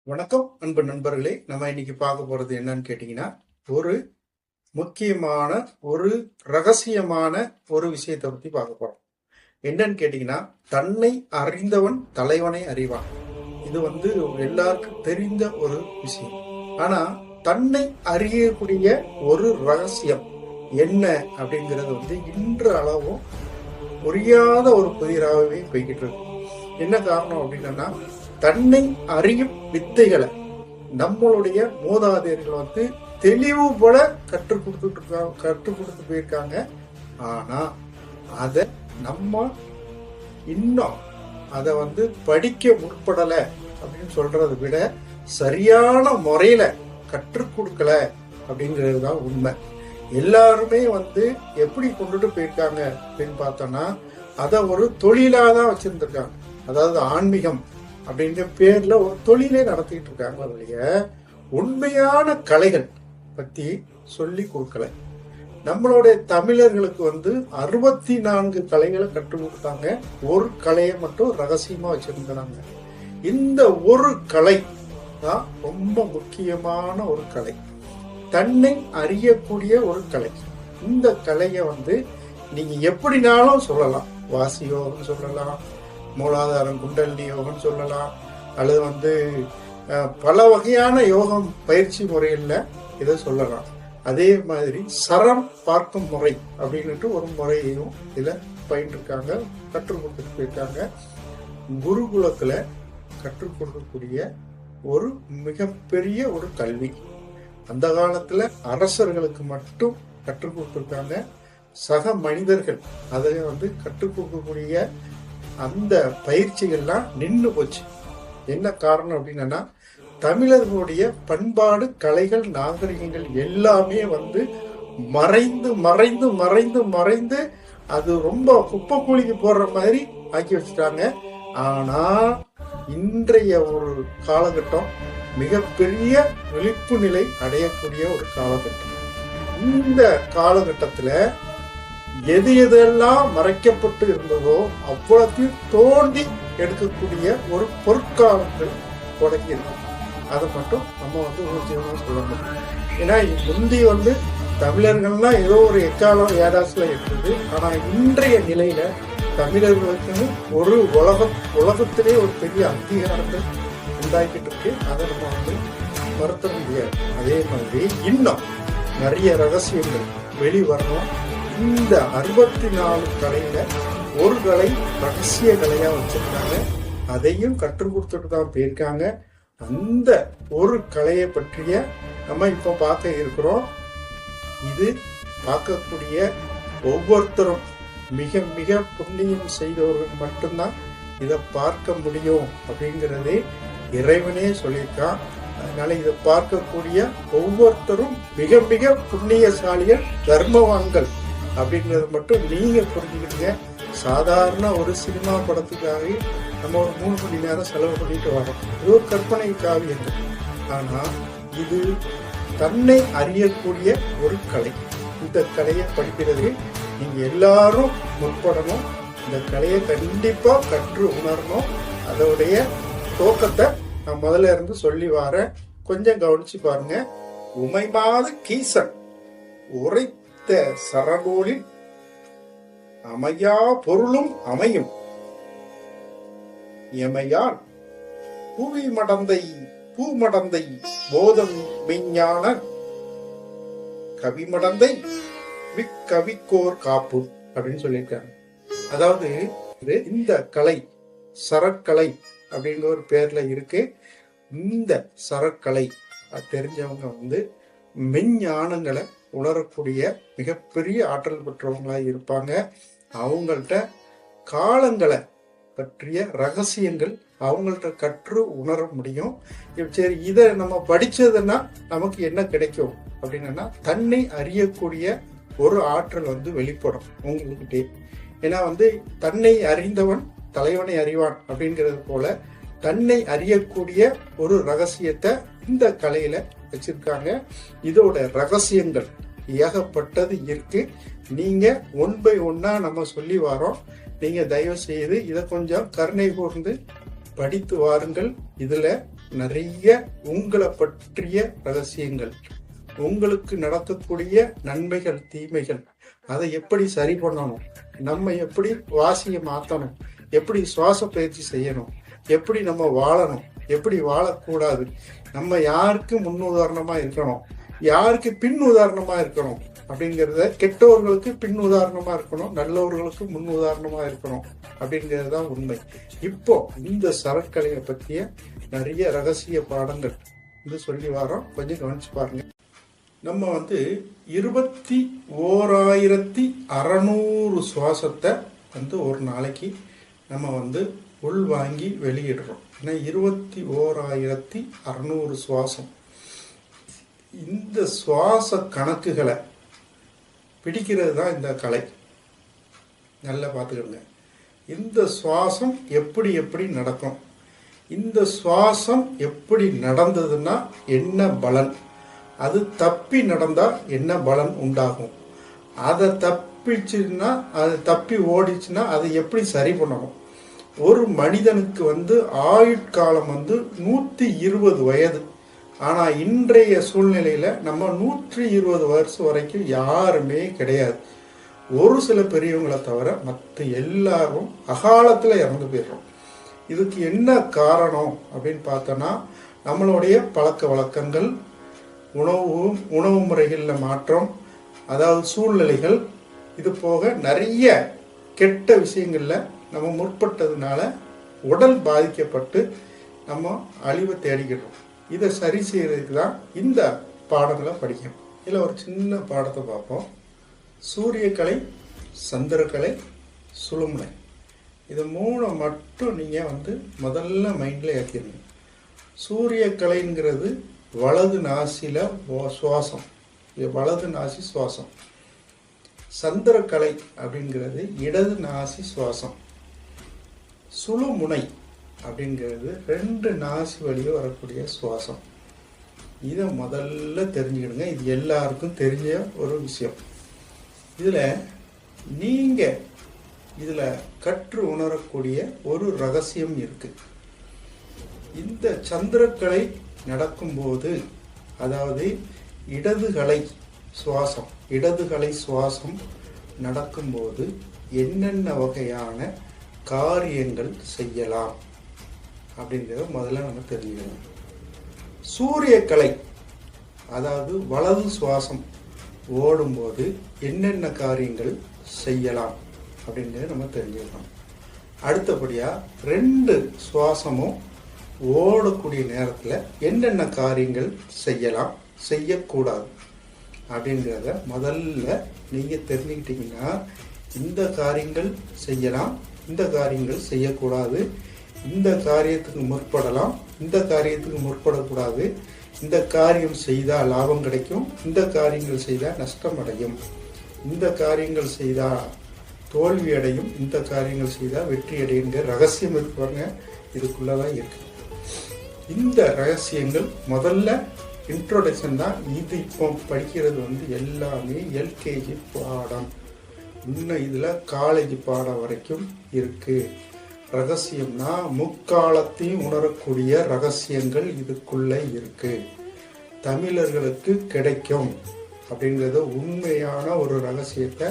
வணக்கம் அன்பு நண்பர்களே. நம்ம இன்னைக்கு பார்க்க போறது என்னன்னு கேட்டீங்கன்னா, ஒரு முக்கியமான ஒரு ரகசியமான ஒரு விஷயத்தை பத்தி பார்க்க போறோம். என்னன்னு கேட்டீங்கன்னா, தன்னை அறிந்தவன் தலைவனை அறிவான். இது எல்லாருக்கும் தெரிந்த ஒரு விஷயம். ஆனா தன்னை அறியக்கூடிய ஒரு ரகசியம் என்ன அப்படிங்கிறது இன்று அளவும் புரியாத ஒரு புதிராகவே போய்கிட்டு இருக்கு. என்ன காரணம் அப்படின்னா, தன்னை அறியும் வித்தைகளை நம்மளுடைய மூதாதையர்கள் தெளிவு போல கற்றுக் கொடுத்து போயிருக்காங்க. ஆனா அத நம்ம இன்னும் அத படிக்க முற்படல அப்படின்னு சொல்றதை விட சரியான முறையில கற்றுக் கொடுக்கல அப்படிங்கிறது தான் உண்மை. எல்லாருமே எப்படி கொண்டுட்டு போயிருக்காங்க அப்படின்னு பார்த்தோம்னா, அத ஒரு தொழிலாதான் வச்சிருந்திருக்காங்க. அதாவது ஆன்மீகம் அப்படிங்கிற பேர்ல ஒரு தொழிலே நடத்திட்டு இருக்காங்க. அவருடைய உண்மையான கலைகள் பத்தி சொல்லி கொடுக்கல. நம்மளுடைய தமிழர்களுக்கு 64 கலைகளை கற்றுக் கொடுத்தாங்க. ஒரு கலையை மட்டும் ரகசியமா வச்சிருந்தாங்க. இந்த ஒரு கலை தான் ரொம்ப முக்கியமான ஒரு கலை, தன்னை அறியக்கூடிய ஒரு கலை. இந்த கலையை நீங்க எப்படினாலும் சொல்லலாம். வாசி யோகம் சொல்லலாம், மூலாதாரம் குண்டலினி யோகம் சொல்லலாம், அல்லது பல வகையான யோகம் பயிற்சி முறையில் இதை சொல்லலாம். அதே மாதிரி சரம் பார்க்கும் முறை அப்படின்னுட்டு ஒரு முறையையும் இதுல பயின்றிருக்காங்க, கற்றுக் கொடுத்துட்டு போயிருக்காங்க. குருகுலத்துல கற்றுக் கொடுக்கக்கூடிய ஒரு மிகப்பெரிய ஒரு கல்வி. அந்த காலத்துல அரசர்களுக்கு மட்டும் கற்றுக் கொடுத்துருக்காங்க. சக மனிதர்கள் அதை கற்றுக் கொடுக்கக்கூடிய அந்த பயிற்சிகள்லாம் நின்று போச்சு. என்ன காரணம் அப்படின்னா, தமிழர்களுடைய பண்பாடு, கலைகள், நாகரிகங்கள் எல்லாமே மறைந்து மறைந்து மறைந்து மறைந்து அது ரொம்ப குப்பை கூலிக்கு போடுற மாதிரி ஆக்கி வச்சுட்டாங்க. ஆனா இன்றைய ஒரு காலகட்டம் மிகப்பெரிய விழிப்பு நிலை அடையக்கூடிய ஒரு காலகட்டம். இந்த காலகட்டத்துல எது எதெல்லாம் மறைக்கப்பட்டு இருந்ததோ அவ்வளத்தையும் தோண்டி எடுக்கக்கூடிய ஒரு பொற்காலங்கள் தொடங்கி இருக்கு. அதை மட்டும் நம்ம ஊர்ஜிதமா சொல்ல முடியும். ஏன்னா முந்தி தமிழர்கள்லாம் ஏதோ ஒரு எக்காலம் ஏடாசுல இருந்தது. ஆனா இன்றைய நிலையில தமிழர்களுக்கு ஒரு உலகத்திலே ஒரு பெரிய அங்கீகாரங்கள் உண்டாக்கிட்டு இருக்கு. அதை நம்ம மறுத்த முடியாது. அதே மாதிரி இன்னும் நிறைய ரகசியங்கள் வெளிவரணும். இந்த 64 கலையில ஒரு கலை ரகசிய கலையா வச்சிருக்காங்க. அதையும் கற்றுக் கொடுத்துட்டு தான் போயிருக்காங்க. அந்த ஒரு கலையை பற்றிய நம்ம இப்ப பார்க்க இருக்கிறோம். இது பார்க்கக்கூடிய ஒவ்வொருத்தரும் மிக மிக புண்ணியம் செய்தவர்கள் மட்டும்தான் இதை பார்க்க முடியும் அப்படிங்கிறதே இறைவனே சொல்லியிருக்கான். அதனால இதை பார்க்கக்கூடிய ஒவ்வொருத்தரும் மிக மிக புண்ணியசாலிகள், தர்மவான்கள் அப்படிங்கிறது மட்டும் நீங்க புரிஞ்சுக்கிட்டீங்க. சாதாரண ஒரு சினிமா படத்துக்காக நம்ம ஒரு 3 மணி நேரம் செலவு பண்ணிட்டு வரோம். இது ஒரு கற்பனை காவியங்கள். ஆனா இது தன்னை அறியக்கூடிய ஒரு கலை. இந்த கலையை படிக்கிறது நீங்க எல்லாரும் முற்படணும். இந்த கலையை கண்டிப்பா கற்று உணரணும். அதோடைய துவக்கத்தை நான் முதல்ல இருந்து சொல்லி வரேன், கொஞ்சம் கவனிச்சு பாருங்க. உமைமாத கீசன் உரைத்த சரகோலில் அமையா பொருளும் அமையும் எமையால் பூவி மடந்தை பூமடந்தை போதம் மெஞ்ஞான கவிமடந்தை விக்கவிக்கோர் காப்பு அப்படின்னு சொல்லியிருக்காங்க. அதாவது இந்த கலை சரக்கலை அப்படிங்கிற ஒரு பேர்ல இருக்கு. இந்த சரக்கலை தெரிஞ்சவங்க மெஞ்ஞானங்களை உணரக்கூடிய மிகப்பெரிய ஆற்றல் பெற்றவங்களா இருப்பாங்க. அவங்கள்ட்ட காலங்களை பற்றிய ரகசியங்கள் அவங்கள்ட்ட கற்று உணர முடியும். சரி, இதை நம்ம படிச்சதுன்னா நமக்கு என்ன கிடைக்கும் அப்படின்னா, தன்னை அறியக்கூடிய ஒரு ஆற்றல் வெளிப்படும் உங்ககிட்டே. ஏன்னா தன்னை அறிந்தவன் தலைவனை அறிவான் அப்படிங்கிறது போல தன்னை அறியக்கூடிய ஒரு ரகசியத்தை இந்த கலையில வச்சிருக்காங்க. இதோட ரகசியங்கள் ஏகப்பட்டது இருக்கு. நீங்க 1 by 1 நம்ம சொல்லி வரோம். நீங்க தயவு செய்து இதை கொஞ்சம் கருணை கூர்ந்து படித்து வாருங்கள். இதுல நிறைய உங்களை பற்றிய ரகசியங்கள், உங்களுக்கு நடக்கக்கூடிய நன்மைகள் தீமைகள், அதை எப்படி சரி பண்ணணும், நம்ம எப்படி வாசியை மாற்றணும், எப்படி சுவாச பயிற்சி செய்யணும், எப்படி நம்ம வாழணும், எப்படி வாழக்கூடாது, நம்ம யாருக்கு முன் உதாரணமா இருக்கணும், யாருக்கு பின் உதாரணமா இருக்கணும் அப்படிங்கிறத, கெட்டவர்களுக்கு பின் உதாரணமா இருக்கணும், நல்லவர்களுக்கு முன் உதாரணமா இருக்கணும் அப்படிங்கிறது தான் உண்மை. இப்போ இந்த சரக்கலையை பற்றிய நிறைய ரகசிய பாடங்கள் இது சொல்லி வரோம், கொஞ்சம் கவனிச்சு பாருங்க. நம்ம 21,600 சுவாசத்தை ஒரு நாளைக்கு நம்ம உள்வாங்கி வெளியிடுறோம். ஏன்னா 21,600 சுவாசம். இந்த சுவாச கணக்குகளை பிடிக்கிறது தான் இந்த கலை. நல்லா பார்த்துக்கிடுங்க. இந்த சுவாசம் எப்படி எப்படி நடக்கும், இந்த சுவாசம் எப்படி நடந்ததுன்னா என்ன பலன், அது தப்பி நடந்தா என்ன பலன் உண்டாகும், அதை தப்பிச்சுன்னா, அது தப்பி ஓடிச்சுன்னா அதை எப்படி சரி பண்ணணும். ஒரு மனிதனுக்கு ஆயுட்காலம் 120 வயது. ஆனால் இன்றைய சூழ்நிலையில் நம்ம 120 வருஷம் வரைக்கும் யாருமே கிடையாது. ஒரு சில பெரியவங்களை தவிர மற்ற எல்லாரும் அகாலத்தில் இறந்து போயிடுறோம். இதுக்கு என்ன காரணம் அப்படின்னு பார்த்தோன்னா, நம்மளுடைய பழக்க வழக்கங்கள், உணவு முறைகளில் மாற்றம், அதாவது சூழ்நிலைகள், இது போக நிறைய கெட்ட விஷயங்களில் நம்ம முற்பட்டதுனால உடல் பாதிக்கப்பட்டு நம்ம அழிவை தேடிக்கிட்டோம். இதை சரி செய்யறதுக்கு தான் இந்த பாடங்களை படிக்கணும். இதில் ஒரு சின்ன பாடத்தை பார்ப்போம். சூரியக்கலை, சந்திரக்கலை, சுழுமுனை, இது 3 மட்டும் நீங்கள் முதல்ல மைண்டில் ஏற்றிருங்க. சூரியக்கலைங்கிறது வலது நாசியில் சுவாசம், வலது நாசி சுவாசம். சந்திரக்கலை அப்படிங்கிறது இடது நாசி சுவாசம். சுழுமுனை அப்படிங்கிறது 2 நாசி வழியே வரக்கூடிய சுவாசம். இதை முதல்ல தெரிஞ்சுக்கிடுங்க. இது எல்லாருக்கும் தெரிஞ்ச ஒரு விஷயம். நீங்கள் இதில் கற்று உணரக்கூடிய ஒரு ரகசியம் இருக்கு. இந்த சந்திரக்கலை நடக்கும்போது, அதாவது இடதுகலை சுவாசம் நடக்கும்போது என்னென்ன வகையான காரியங்கள் செய்யலாம் அப்படிங்கிறத முதல்ல நம்ம தெரிஞ்சுக்கணும். சூரியக்கலை, அதாவது வலது சுவாசம் ஓடும்போது என்னென்ன காரியங்கள் செய்யலாம் அப்படிங்கிறத நம்ம தெரிஞ்சுக்கணும். அடுத்தபடியாக 2 சுவாசமும் ஓடக்கூடிய நேரத்தில் என்னென்ன காரியங்கள் செய்யலாம், செய்யக்கூடாது அப்படிங்கிறத முதல்ல நீங்கள் தெரிஞ்சுக்கிட்டீங்கன்னா, இந்த காரியங்கள் செய்யலாம், இந்த காரியங்கள் செய்யக்கூடாது, இந்த காரியத்துக்கு முற்படலாம், இந்த காரியத்துக்கு முற்படக்கூடாது, இந்த காரியம் செய்தால் லாபம் கிடைக்கும், இந்த காரியங்கள் செய்தால் நஷ்டம் அடையும், இந்த காரியங்கள் செய்தால் தோல்வி அடையும், இந்த காரியங்கள் செய்தால் வெற்றி அடையுங்கிற ரகசியம் இருக்கு பாருங்க. இதுக்குள்ளதான் இருக்கு. இந்த ரகசியங்கள் முதல்ல இன்ட்ரோடக்ஷன் தான். இது இப்போ படிக்கிறது எல்லாமே எல்கேஜி பாடம். இன்னும் இதில் காலேஜ் பாடம் வரைக்கும் இருக்கு. ரகசியம்னா முக்காலத்தையும் உணரக்கூடிய ரகசியங்கள் இதுக்குள்ள இருக்கு. தமிழர்களுக்கு கிடைக்கும் அப்படிங்கிறத உண்மையான ஒரு ரகசியத்தை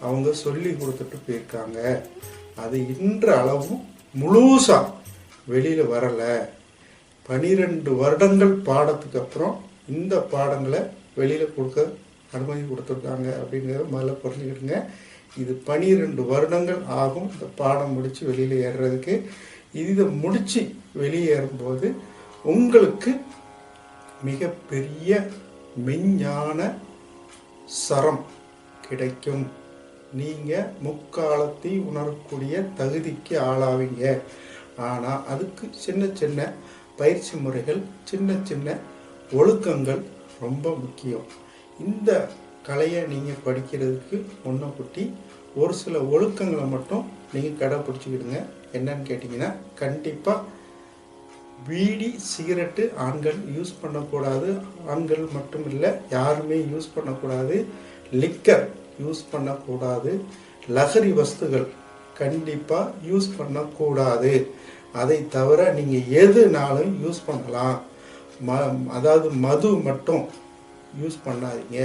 அவங்க சொல்லி கொடுத்துட்டு போயிருக்காங்க. அது இன்ற அளவும் முழுசா வெளியில வரல. 12 வருடங்கள் பாடத்துக்கு அப்புறம் இந்த பாடங்களை வெளியில கொடுக்க அனுமதி கொடுத்துருக்காங்க அப்படிங்கிறத முதல்ல புரிஞ்சுக்கிட்டுங்க. இது 12 வருடங்கள் ஆகும் இந்த பாடம் முடிச்சு வெளியில ஏறுறதுக்கு. இதை முடிச்சு வெளியேறும்போது உங்களுக்கு மிகப்பெரிய மெஞ்ஞான சரம் கிடைக்கும். நீங்க முக்காலத்தை உணரக்கூடிய தகுதிக்கு ஆளாவீங்க. ஆனா அதுக்கு சின்ன சின்ன பயிற்சி முறைகள், சின்ன சின்ன ஒழுக்கங்கள் ரொம்ப முக்கியம். இந்த கலையை நீங்கள் படிக்கிறதுக்கு ஒன்றை குட்டி ஒரு சில ஒழுக்கங்களை மட்டும் நீங்கள் கடைப்பிடிச்சிக்கிடுங்க. என்னன்னு கேட்டிங்கன்னா, கண்டிப்பாக பீடி சிகரெட்டு ஆண்கள் யூஸ் பண்ணக்கூடாது. ஆண்கள் மட்டும் இல்லை, யாருமே யூஸ் பண்ணக்கூடாது. லிக்கர் யூஸ் பண்ணக்கூடாது. லகரி வஸ்துகள் கண்டிப்பாக யூஸ் பண்ணக்கூடாது. அதை தவிர நீங்கள் எதுனாலும் யூஸ் பண்ணலாம். அதாவது மது மட்டும் யூஸ் பண்ணாதீங்க.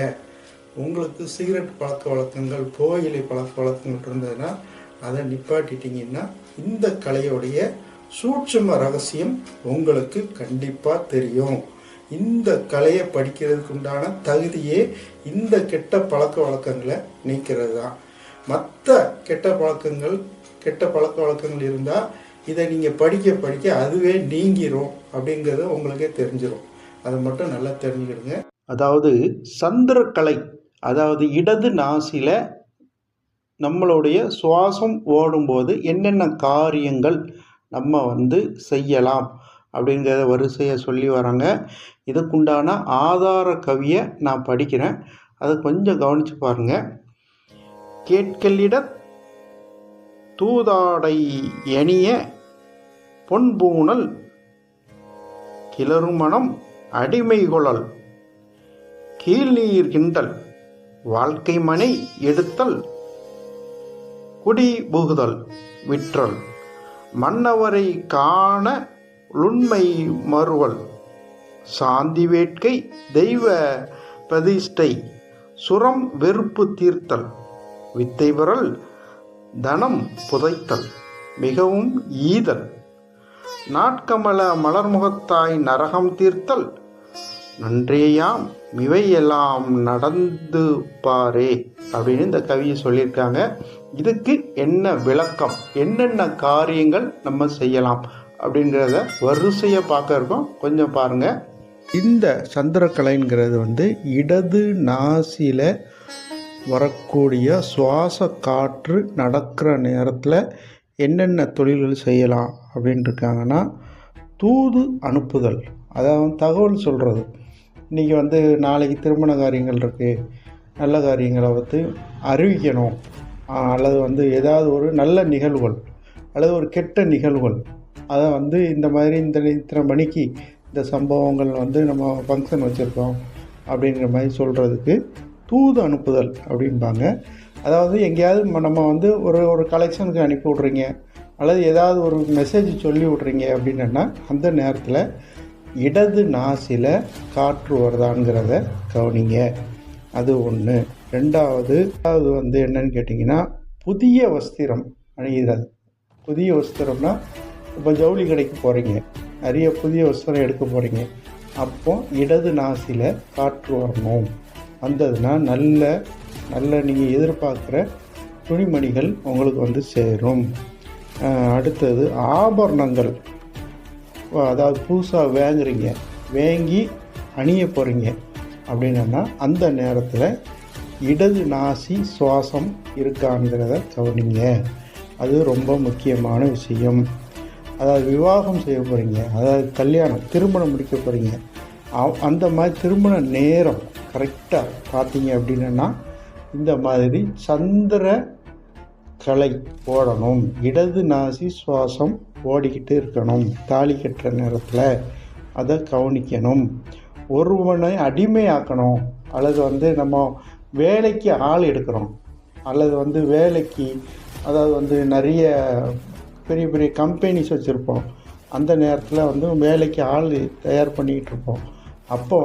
உங்களுக்கு சிகரெட் பழக்க வழக்கங்கள், புகையிலை பழக்க வழக்கங்கள் இருந்ததுன்னா அதை நிப்பாட்டிட்டீங்கன்னா இந்த கலையோடைய சூட்சும ரகசியம் உங்களுக்கு கண்டிப்பாக தெரியும். இந்த கலையை படிக்கிறதுக்கு உண்டான தகுதியே இந்த கெட்ட பழக்க வழக்கங்களை நீக்கிறது தான். மற்ற கெட்ட பழக்க வழக்கங்கள் இருந்தால் இதை நீங்கள் படிக்க அதுவே நீங்கிரும் அப்படிங்கிறது உங்களுக்கே தெரிஞ்சிடும். அதை மட்டும் நல்லா தெரிஞ்சுக்கிடுங்க. அதாவது சந்திரக்கலை, அதாவது இடது நாசியில் நம்மளுடைய சுவாசம் ஓடும்போது என்னென்ன காரியங்கள் நம்ம செய்யலாம் அப்படிங்கிறத வரிசையை சொல்லி வராங்க. இதுக்குண்டான ஆதார கவியை நான் படிக்கிறேன், அதை கொஞ்சம் கவனித்து பாருங்கள். கேட்கலிட தூதாடை எணிய பொன்பூணல் கிளறுமணம் அடிமைகுழல் கீழ்நீர் கிண்டல் வாழ்க்கை மனை எடுத்தல் குடி புகுதல் விற்றல் மன்னவரை காண உண்மை மறுவல் சாந்தி வேட்கை தெய்வ பிரதிஷ்டை சுரம் வெறுப்பு தீர்த்தல் வித்தை விரல் தனம் புதைத்தல் மிகவும் ஈதல் நாட்கமல மலர்முகத்தாய் நரகம் தீர்த்தல் நன்றேயாம் மிவையெல்லாம் நடந்து பாரே அப்படின்னு இந்த கவியை சொல்லியிருக்காங்க. இதுக்கு என்ன விளக்கம், என்னென்ன காரியங்கள் நம்ம செய்யலாம் அப்படிங்கிறத வரிசையை பார்க்க இருக்கோம், கொஞ்சம் பாருங்கள். இந்த சந்திரக்கலைங்கிறது இடது நாசியில் வரக்கூடிய சுவாச காற்று நடக்கிற நேரத்தில் என்னென்ன தொழில்கள் செய்யலாம் அப்படின்னு இருக்காங்கன்னா, தூது அனுப்புதல், அதாவது தகவல் சொல்கிறது. இன்றைக்கி நாளைக்கு திருமண காரியங்கள் இருக்குது, நல்ல காரியங்களை அறிவிக்கணும், அல்லது ஏதாவது ஒரு நல்ல நிகழ்வுகள் அல்லது ஒரு கெட்ட நிகழ்வுகள், அதை இந்த மாதிரி இத்தனை மணிக்கு இந்த சம்பவங்கள் நம்ம ஃபங்க்ஷன் வச்சுருக்கோம் அப்படிங்கிற மாதிரி சொல்கிறதுக்கு தூது அனுப்புதல் அப்படின்பாங்க. அதாவது எங்கேயாவது நம்ம ஒரு கலெக்ஷனுக்கு அனுப்பி விட்றீங்க அல்லது ஏதாவது ஒரு மெசேஜ் சொல்லி விட்றீங்க அப்படின்னா அந்த நேரத்தில் இடது நாசியில் காற்று வருதாங்கிறத கவனிங்க. அது ஒன்று. ரெண்டாவது என்னன்னு கேட்டிங்கன்னா, புதிய வஸ்திரம் அணிகிறது. புதிய வஸ்திரம்னா இப்போ ஜவுளி கடைக்கு போகிறீங்க, நிறைய புதிய வஸ்திரம் எடுக்க போகிறீங்க, அப்போ இடது நாசியில் காற்று வரணும். வந்ததுன்னா நல்ல நீங்கள் எதிர்பார்க்குற துணிமணிகள் உங்களுக்கு சேரும். அடுத்தது ஆபரணங்கள், அதாவது புதுசாக வாங்கி அணிய போகிறீங்க அப்படின்னா அந்த நேரத்தில் இடது நாசி சுவாசம் இருக்காங்கிறத கவனிங்க. அது ரொம்ப முக்கியமான விஷயம். அதாவது விவாகம் செய்ய போகிறீங்க, அதாவது கல்யாணம் திருமணம் முடிக்க போகிறீங்க, அந்த மாதிரி திருமண நேரம் கரெக்டாக பார்த்தீங்க அப்படின்னா இந்த மாதிரி சந்திர கலை ஓடணும், இடது நாசி சுவாசம் ஓடிக்கிட்டு இருக்கணும். தாலி கட்டுற நேரத்தில் அதை கவனிக்கணும். ஒருவனை அடிமையாக்கணும், அல்லது நம்ம வேலைக்கு ஆள் எடுக்கிறோம், அல்லது வேலைக்கு, அதாவது நிறைய பெரிய பெரிய கம்பெனிஸ் வச்சுருப்போம், அந்த நேரத்தில் வேலைக்கு ஆள் தயார் பண்ணிக்கிட்டு இருப்போம். அப்போ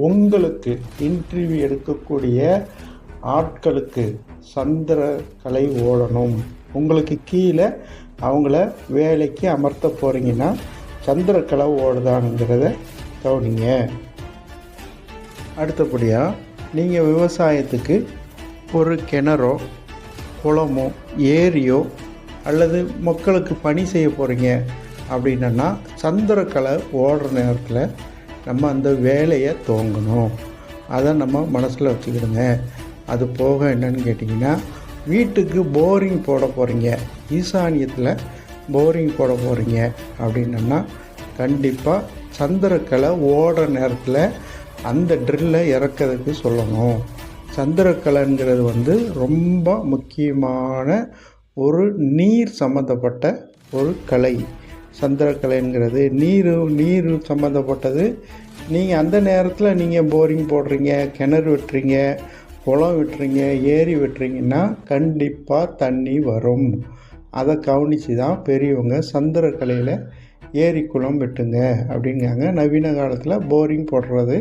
உங்களுக்கு இன்டர்வியூ எடுக்கக்கூடிய ஆட்களுக்கு சந்திர கலை ஓடணும். உங்களுக்கு கீழே அவங்கள வேலைக்கு அமர்த்த போகிறீங்கன்னா சந்திரக்கலை ஓடுதாங்கிறத கவனிங்க. அடுத்தபடியாக நீங்கள் விவசாயத்துக்கு ஒரு கிணறோ குளமோ ஏரியோ அல்லது மக்களுக்கு பணி செய்ய போகிறீங்க அப்படின்னா சந்திரக்கலை ஓடுற நேரத்தில் நம்ம அந்த வேலையை துவங்கணும். அதை நம்ம மனசில் வச்சுக்கிடுங்க. அது போக என்னன்னு கேட்டிங்கன்னா, வீட்டுக்கு போரிங் போட போகிறீங்க, ஈசானியத்தில் போரிங் போட போகிறீங்க அப்படின்னா கண்டிப்பாக சந்திரக்கலை ஓடுற நேரத்தில் அந்த ட்ரில்லை இறக்கிறதுக்கு சொல்லணும். சந்திரக்கலைங்கிறது ரொம்ப முக்கியமான ஒரு நீர் சம்மந்தப்பட்ட ஒரு கலை. சந்திரக்கலைங்கிறது நீர் சம்மந்தப்பட்டது. நீங்கள் அந்த நேரத்தில் நீங்கள் போரிங் போடுறீங்க, கிணறு வெட்டுறீங்க, குளம் வெட்டுறீங்க, ஏரி வெட்டுறீங்கன்னா கண்டிப்பாக தண்ணி வரும். அதை கவனித்து தான் பெரியவங்க சந்திரக்கலையில் ஏரி குளம் வெட்டுங்க அப்படிங்காங்க. நவீன காலத்தில் போரிங் போடுறது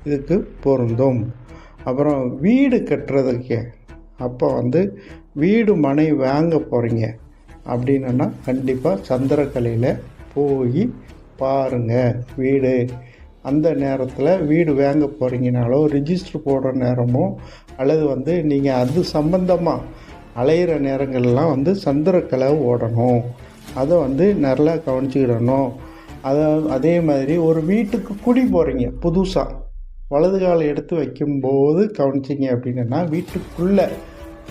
இதுக்கு பொருந்தும். அப்புறம் வீடு கட்டுறதுக்கு அப்போ வீடு மனை வாங்க போகிறீங்க அப்படின்னா கண்டிப்பாக சந்திரக்கலையில் போய் பாருங்கள். வீடு அந்த நேரத்தில் வீடு வாங்க போகிறீங்கனாலோ ரிஜிஸ்டர் போடுற நேரமோ அல்லது நீங்கள் அது சம்பந்தமாக அலையிற நேரங்கள்லாம் சந்திரக்கலை ஓடணும். அதை நல்லா கவனிச்சுக்கிடணும். அதே மாதிரி ஒரு வீட்டுக்கு குடி போகிறீங்க புதுசாக வலது காலை எடுத்து வைக்கும்போது கவனிச்சிங்க அப்படின்னா வீட்டுக்குள்ளே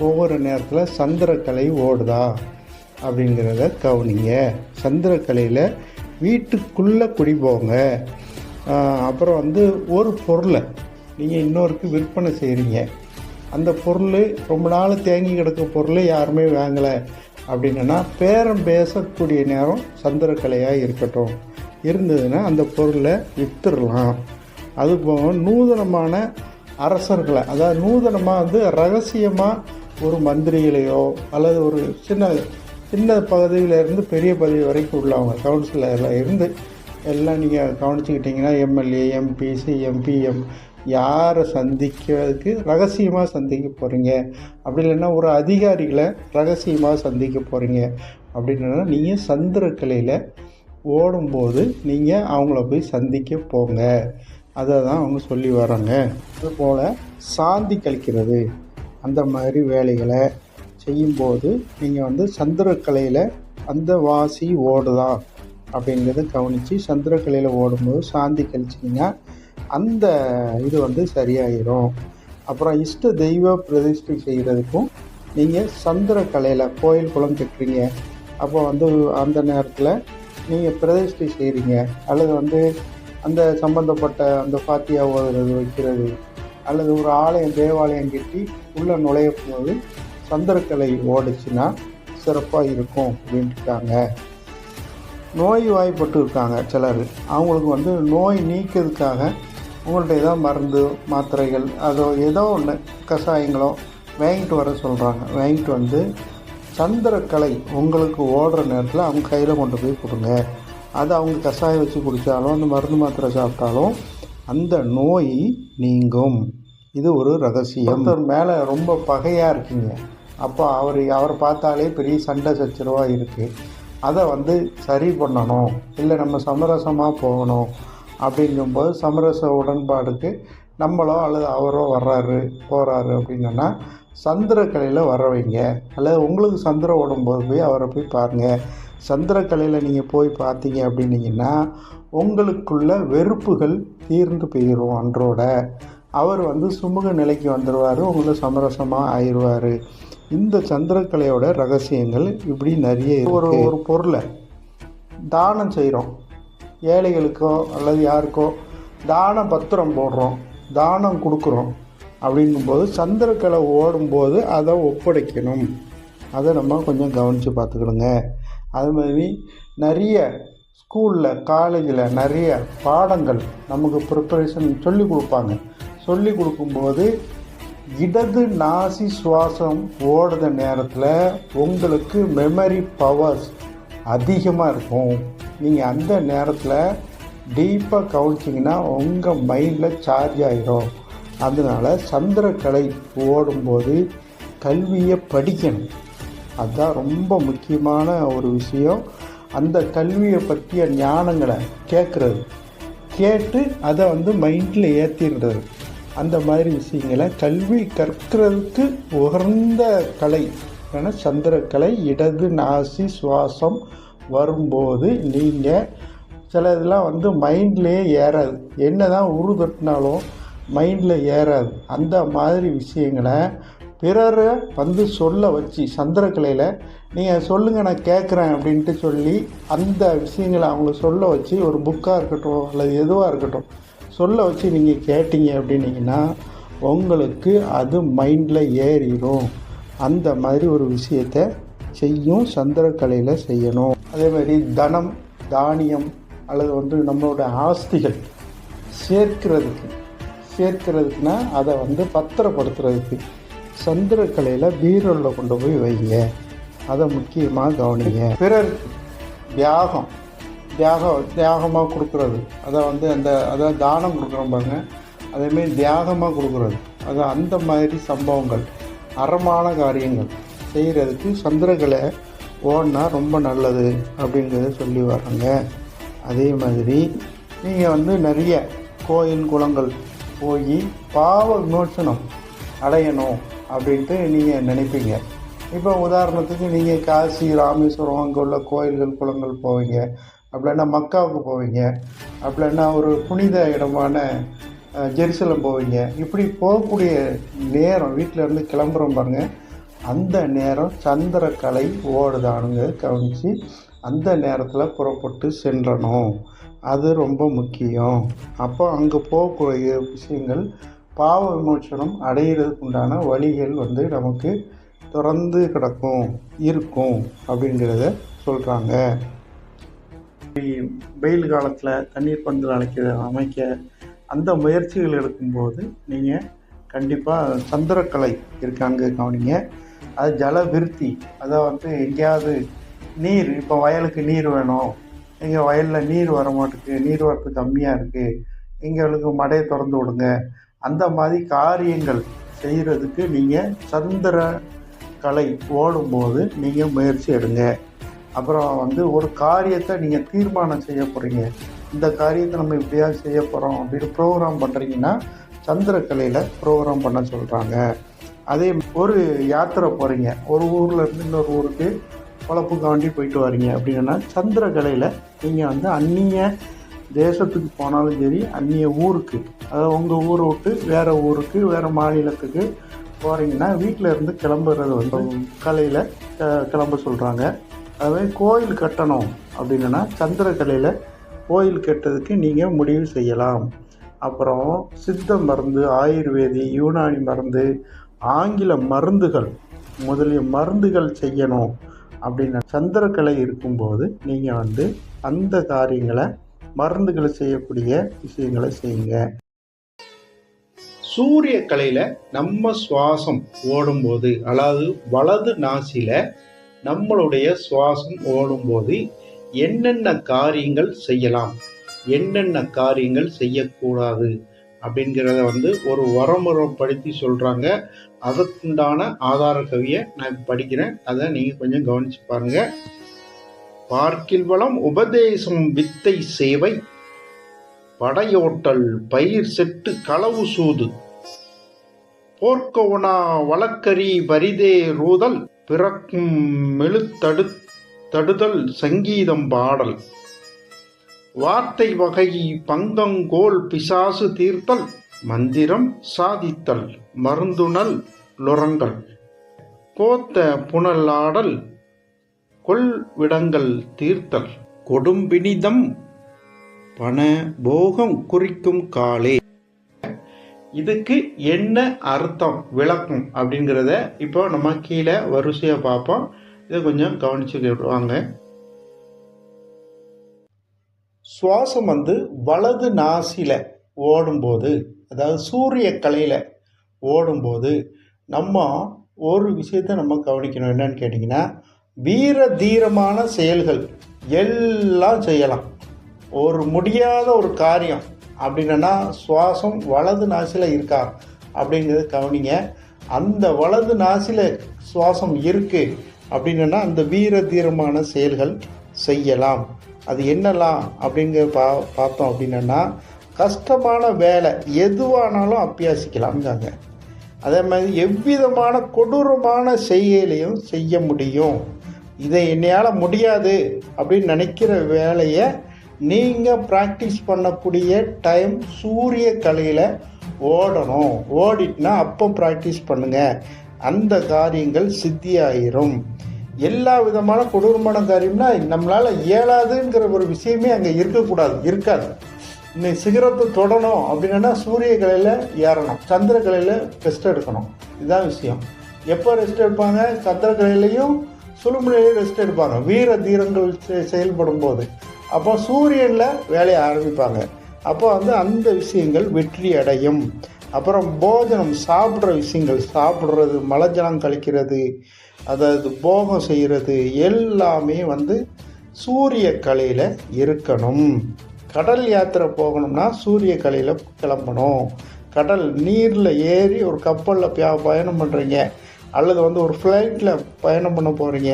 ஒவ்வொரு நேரத்தில் சந்திரக்கலை ஓடுதா அப்படிங்கிறத கவனிங்க. சந்திரக்கலையில் வீட்டுக்குள்ளே குடி போங்க. அப்புறம் ஒரு பொருளை நீங்கள் இன்னொருக்கு விற்பனை செய்கிறீங்க. அந்த பொருள் ரொம்ப நாள் தேங்கி கிடக்க பொருள் யாருமே வாங்கலை அப்படின்னா பேரம் பேசக்கூடிய நேரம் சந்திரக்கலையாக இருக்கட்டும். இருந்ததுன்னா அந்த பொருளை விற்றுடலாம். அதுபோக நூதனமான அரசர்களை, அதாவது நூதனமாக ரகசியமாக ஒரு மந்திரிகளையோ அல்லது ஒரு சின்ன பதவியிலேருந்து பெரிய பதவி வரைக்கும் உள்ளவங்க கவுன்சிலரில் இருந்து எல்லாம் நீங்கள் கவனிச்சுக்கிட்டிங்கன்னா எம்எல்ஏ, எம்பி, சிஎம், பிஎம் யாரை சந்திக்கிறதுக்கு ரகசியமாக சந்திக்க போகிறீங்க அப்படி இல்லைன்னா ஒரு அதிகாரிகளை ரகசியமாக சந்திக்க போகிறீங்க அப்படின்னா நீங்கள் சந்திரக்கலையில் ஓடும்போது நீங்கள் அவங்கள போய் சந்திக்க போங்க. அதை தான் அவங்க சொல்லி வராங்க. அதுபோல் சாந்தி கழிக்கிறது அந்த மாதிரி வேலைகளை செய்யும்போது நீங்கள் சந்திரக்கலையில் அந்த வாசி ஓடுதா அப்படிங்கிறத கவனித்து சந்திரக்கலையில் ஓடும்போது சாந்தி கழிச்சிங்கன்னா அந்த இது சரியாயிடும். அப்புறம் இஷ்ட தெய்வ பிரதிஷ்டை செய்கிறதுக்கும் நீங்கள் சந்திரக்கலையில் கோயில் குளம் கட்டுறீங்க. அப்போ அந்த நேரத்தில் நீங்கள் பிரதிஷ்டை செய்கிறீங்க அல்லது அந்த சம்பந்தப்பட்ட அந்த பாத்தியா ஓதுறது வைக்கிறது அல்லது ஒரு ஆலயம் தேவாலயம் கட்டி உள்ளே நுழைய போது சந்திரக்கலை ஓடிச்சுன்னா சிறப்பாக இருக்கும் அப்படின்ட்டுருக்காங்க. நோய் வாய்ப்பட்டு இருக்காங்க சிலர், அவங்களுக்கு நோய் நீக்கிறதுக்காக உங்கள்கிட்ட ஏதோ மருந்து மாத்திரைகள் அதோ ஏதோ ஒன்று கஷாயங்களோ வாங்கிட்டு வர சொல்கிறாங்க. வாங்கிட்டு சந்திரக்கலை உங்களுக்கு ஓடுற நேரத்தில் அவங்க கையில் கொண்டு போய் கொடுங்க. அதை அவங்க கஷாயம் வச்சு குடித்தாலும் அந்த மருந்து மாத்திரை சாப்பிட்டாலும் அந்த நோய் நீங்கும். இது ஒரு ரகசியம். ஒருத்தர் மேலே ரொம்ப பகையாக இருக்கீங்க, அப்போ அவரை பார்த்தாலே பெரிய சண்டை சச்சரவாக இருக்குது. அதை சரி பண்ணணும், இல்லை நம்ம சமரசமாக போகணும் அப்படிங்கும்போது சமரச உடன்பாடுக்கு நம்மளோ அல்லது அவரோ போகிறாரு அப்படின்னா சந்திரக்கலையில் வர வைங்க. அல்லது உங்களுக்கு சந்திரம் ஓடும்போது போய் அவரை போய் பாருங்கள். சந்திரக்கலையில் நீங்கள் போய் பார்த்தீங்க அப்படின்னீங்கன்னா உங்களுக்குள்ள வெறுப்புகள் தீர்ந்து போயிடும். அன்றோட அவர் சுமூக நிலைக்கு வந்துடுவார், உங்களை சமரசமாக ஆயிடுவார். இந்த சந்திரக்கலையோட ரகசியங்கள் இப்படி நிறைய ஒரு பொருளை தானம் செய்கிறோம், ஏழைகளுக்கோ அல்லது யாருக்கோ தான பத்திரம் போடுறோம், தானம் கொடுக்குறோம் அப்படிங்கும்போது சந்திரக்கலை ஓடும்போது அதை ஒப்படைக்கணும். அதை நம்ம கொஞ்சம் கவனித்து பார்த்துக்கணுங்க. அது மாதிரி நிறைய ஸ்கூலில் காலேஜில் நிறைய பாடங்கள் நமக்கு ப்ரிப்பரேஷன் சொல்லி கொடுப்பாங்க. சொல்லி கொடுக்கும்போது இடது நாசி சுவாசம் ஓடுற நேரத்தில் உங்களுக்கு மெமரி பவர்ஸ் அதிகமாக இருக்கும். நீங்கள் அந்த நேரத்தில் டீப்பாக கவனிச்சிங்கன்னா உங்கள் மைண்டில் சார்ஜ் ஆகிடும். அதனால் சந்திரக்கலை ஓடும்போது கல்வியை படிக்கணும். அதுதான் ரொம்ப முக்கியமான ஒரு விஷயம். அந்த கல்வியை பற்றிய ஞானங்களை கேட்டு அதை மைண்டில் ஏற்றிடுறது. அந்த மாதிரி விஷயங்களை கல்வி கற்கிறதுக்கு உகந்த கலை ஏன்னா சந்திரக்கலை. இடது நாசி சுவாசம் வரும்போது நீங்கள் சில இதெல்லாம் மைண்ட்லேயே ஏறாது, என்ன தான் உரு தட்டினாலும் மைண்டில் ஏறாது. அந்த மாதிரி விஷயங்களை பிறரை சொல்ல வச்சு சந்திரக்கலையில் நீங்கள் சொல்லுங்கள் நான் கேட்குறேன் அப்படின்ட்டு சொல்லி அந்த விஷயங்களை அவங்க சொல்ல வச்சு ஒரு புக்காக இருக்கட்டும் அல்லது எதுவாக இருக்கட்டும் சொல்ல வச்சு நீங்கள் கேட்டீங்க அப்படின்னீங்கன்னா உங்களுக்கு அது மைண்டில் ஏறிடும். அந்த மாதிரி ஒரு விஷயத்தை செய்யும் சந்திரக்கலையில் செய்யணும். அதே மாதிரி தனம் தானியம் அல்லது நம்மளோட ஆஸ்திகள் சேர்க்கிறதுக்குன்னா அதை பத்திரப்படுத்துறதுக்கு சந்திரக்கலையில் பீரோவில் கொண்டு போய் வைங்க. அதை முக்கியமாக கவனிங்க. பிறர் தியாகமாக கொடுக்குறது, அதை அதாவது தானம் கொடுக்குறோம் பாருங்க, அதேமாரி தியாகமாக கொடுக்குறது, அந்த மாதிரி சம்பவங்கள், அறமான காரியங்கள் செய்கிறதுக்கு சந்திரகலை ஓடினா ரொம்ப நல்லது அப்படிங்கிறத சொல்லி வர்றாங்க. அதே மாதிரி நீங்கள் நிறைய கோயில் குளங்கள் போய் பாவ விமோசனம் அடையணும் அப்படின்ட்டு நீங்கள் நினைப்பீங்க. இப்போ உதாரணத்துக்கு நீங்கள் காசி, ராமேஸ்வரம் அங்கே உள்ள கோயில்கள் குளங்கள் போவீங்க, அப்படின்னா மக்காவுக்கு போவீங்க, அப்படின்னா ஒரு புனித இடமான ஜெருசலம் போவீங்க. இப்படி போகக்கூடிய நேரம், வீட்டிலேருந்து கிளம்புறோம் பாருங்கள், அந்த நேரம் சந்திரக்கலை ஓடுதானுங்க கவனித்து அந்த நேரத்தில் புறப்பட்டு சென்றணும். அது ரொம்ப முக்கியம். அப்போ அங்கே போகக்கூடிய விஷயங்கள் பாவ விமோசனம் அடைகிறதுக்கு உண்டான வழிகள் நமக்கு திறந்து இருக்கும் அப்படிங்கிறத சொல்கிறாங்க. வெயில் காலத்தில் தண்ணீர் பந்தல் அமைக்க அந்த முயற்சிகள் எடுக்கும்போது நீங்கள் கண்டிப்பாக சந்திரக்கலை இருக்காங்க கவனிங்க. அது ஜல விருத்தி, அதை எங்கேயாவது நீர், இப்போ வயலுக்கு நீர் வேணும், எங்கள் வயலில் நீர் வர மாட்டேங்குது, நீர் வரத்து கம்மியாக இருக்குது, எங்களுக்கு மடையை திறந்து விடுங்க, அந்த மாதிரி காரியங்கள் செய்கிறதுக்கு நீங்கள் சந்திர கலை ஓடும்போது நீங்கள் முயற்சி எடுங்க. அப்புறம் ஒரு காரியத்தை நீங்கள் தீர்மானம் செய்ய போகிறீங்க, இந்த காரியத்தை நம்ம இப்படியாவது செய்ய போகிறோம் அப்படின்னு ப்ரோக்ராம் பண்ணுறீங்கன்னா சந்திரக்கலையில் ப்ரோக்ராம் பண்ண சொல்கிறாங்க. அதே ஒரு யாத்திரை போகிறீங்க, ஒரு ஊரில் இருந்து இன்னொரு ஊருக்கு பொழப்புக்காண்டி போயிட்டு வரீங்க அப்படின்னா சந்திரக்கலையில் நீங்கள் அந்நிய தேசத்துக்கு போனாலும் சரி, அந்நிய ஊருக்கு, அதாவது உங்கள் ஊரை விட்டு வேறு ஊருக்கு, வேறு மாநிலத்துக்கு போகிறீங்கன்னா வீட்டில் இருந்து கிளம்புறது கலையில் கிளம்ப சொல்கிறாங்க. அதுவே கோயில் கட்டணும் அப்படின்னா சந்திரக்கலையில் கோயில் கட்டுறதுக்கு நீங்கள் முடிவு செய்யலாம். அப்புறம் சித்த மருந்து, ஆயுர்வேதி, யூனானி மருந்து, ஆங்கில மருந்துகள் முதலிய மருந்துகள் செய்யணும் அப்படின்னா சந்திரக்கலை இருக்கும்போது நீங்கள் அந்த காரியங்களை, மருந்துகளை செய்யக்கூடிய விஷயங்களை செய்யுங்க. சூரிய கலையில் நம்ம சுவாசம் ஓடும்போது, அதாவது வலது நாசியில் நம்மளுடைய சுவாசம் ஓடும்போது என்னென்ன காரியங்கள் செய்யலாம், என்னென்ன காரியங்கள் செய்யக்கூடாது அப்படிங்கிறத ஒரு வரமுறைப்படுத்தி சொல்கிறாங்க. அதற்குண்டான ஆதார கவியை நான் படிக்கிறேன், அதை நீங்கள் கொஞ்சம் கவனித்து பாருங்கள். பார்க்கில் வளம் உபதேசம் வித்தை சேவை, படையோட்டல் பயிர் செட்டு களவு சூது, போர்க்கவுனா வழக்கரி வரிதே ரூதல், பிறக்கும் மெழுத்தடுதல் சங்கீதம் பாடல், வார்த்தை வகை பங்கங்கோல் பிசாசு தீர்த்தல், மந்திரம் சாதித்தல் மருந்துணல் லுரங்கள், கோத்த புனலாடல் கொள்விடங்கள் தீர்த்தல், கொடும்பினிதம் பண போகம் குறிக்கும் காலே. இதுக்கு என்ன அர்த்தம், விளக்கம் அப்படிங்கிறத இப்போ நம்ம கீழே வரிசையாக பார்ப்போம். இதை கொஞ்சம் கவனிச்சுக்கிடுவாங்க. சுவாசம் வலது நாசியில் ஓடும்போது, அதாவது சூரிய கலையில் ஓடும்போது நம்ம ஒரு விஷயத்தை நம்ம கவனிக்கணும். என்னன்னு கேட்டிங்கன்னா, வீர தீரமான செயல்கள் எல்லாம் செய்யலாம். ஒரு முடியாத ஒரு காரியம் அப்படின்னா சுவாசம் வலது நாசியில் இருக்கா அப்படிங்கிறது கவனிங்க. அந்த வலது நாசியில் சுவாசம் இருக்குது அப்படின்னா அந்த வீர தீரமான செயல்கள் செய்யலாம். அது என்னலாம் அப்படிங்கிற பார்த்தோம் அப்படின்னா, கஷ்டமான வேலை எதுவானாலும் அபியாசிக்கலாம்ங்க. அதே மாதிரி எவ்விதமான கொடூரமான செயலையும் செய்ய முடியும். இதை என்னையால் முடியாது அப்படின்னு நினைக்கிற வேலையை நீங்கள் ப்ராக்டிஸ் பண்ணக்கூடிய டைம் சூரிய கலையில் ஓடணும். ஓடிட்டுனா அப்போ ப்ராக்டிஸ் பண்ணுங்கள், அந்த காரியங்கள் சித்தியாயிரும். எல்லா விதமான கொடூரமான காரியம்னா நம்மளால் இயலாதுங்கிற ஒரு விஷயமே அங்கே இருக்காது. இன்னைக்கு சிகரத்தை தொடணும் அப்படின்னா சூரிய கலையில் ஏறணும், சந்திர கலையில் ரெஸ்ட் எடுக்கணும். இதுதான் விஷயம். எப்போ ரெஸ்ட் எடுப்பாங்க? சந்திர கலையிலையும் சுழுமுனையிலையும் ரெஸ்ட் எடுப்பாங்க, வீர தீரங்கள் செயல்படும் போது. அப்போ சூரியனில் வேலையை ஆரம்பிப்பாங்க. அப்போ அந்த விஷயங்கள் வெற்றி அடையும். அப்புறம் போஜனம், சாப்பிட்ற விஷயங்கள், சாப்பிட்றது, மலஜலம் கழிக்கிறது, அதாவது போகம் செய்கிறது எல்லாமே வந்து சூரிய கலையில் இருக்கணும். கடல் யாத்திரை போகணும்னா சூரிய கலையில் கிளம்பணும். கடல் நீரில் ஏறி ஒரு கப்பலில் பயணம் பண்ணுறீங்க அல்லது வந்து ஒரு ஃப்ளைட்டில் பயணம் பண்ண போகிறீங்க,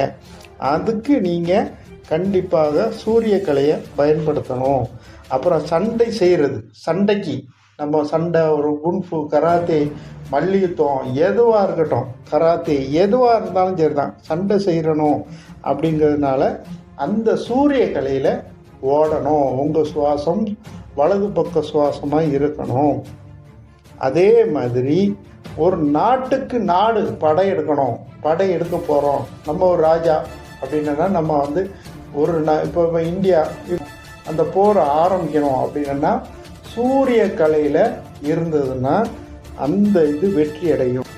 அதுக்கு நீங்கள் கண்டிப்பாக சூரிய கலையை பயன்படுத்தணும். அப்புறம் சண்டை செய்கிறது, சண்டைக்கு நம்ம சண்டை, ஒரு குன்ஃபு, கராத்தே, மல்யுத்தம் எதுவாக இருக்கட்டும், கராத்தே எதுவாக இருந்தாலும் சரி தான், சண்டை செய்யணும் அப்படிங்கிறதுனால அந்த சூரிய கலையில் ஓடணும். உங்கள் சுவாசம் வலது பக்க சுவாசமாக இருக்கணும். அதே மாதிரி ஒரு நாட்டுக்கு நாடு படையெடுக்கணும், படையெடுக்க போகிறோம், நம்ம ஒரு ராஜா அப்படின்னா நம்ம வந்து ஒரு இப்போ இந்தியா அந்த போரை ஆரம்பிக்கணும் அப்படின்னா சூரிய கலையில் இருந்ததுன்னா அந்த இது வெற்றி அடையும்.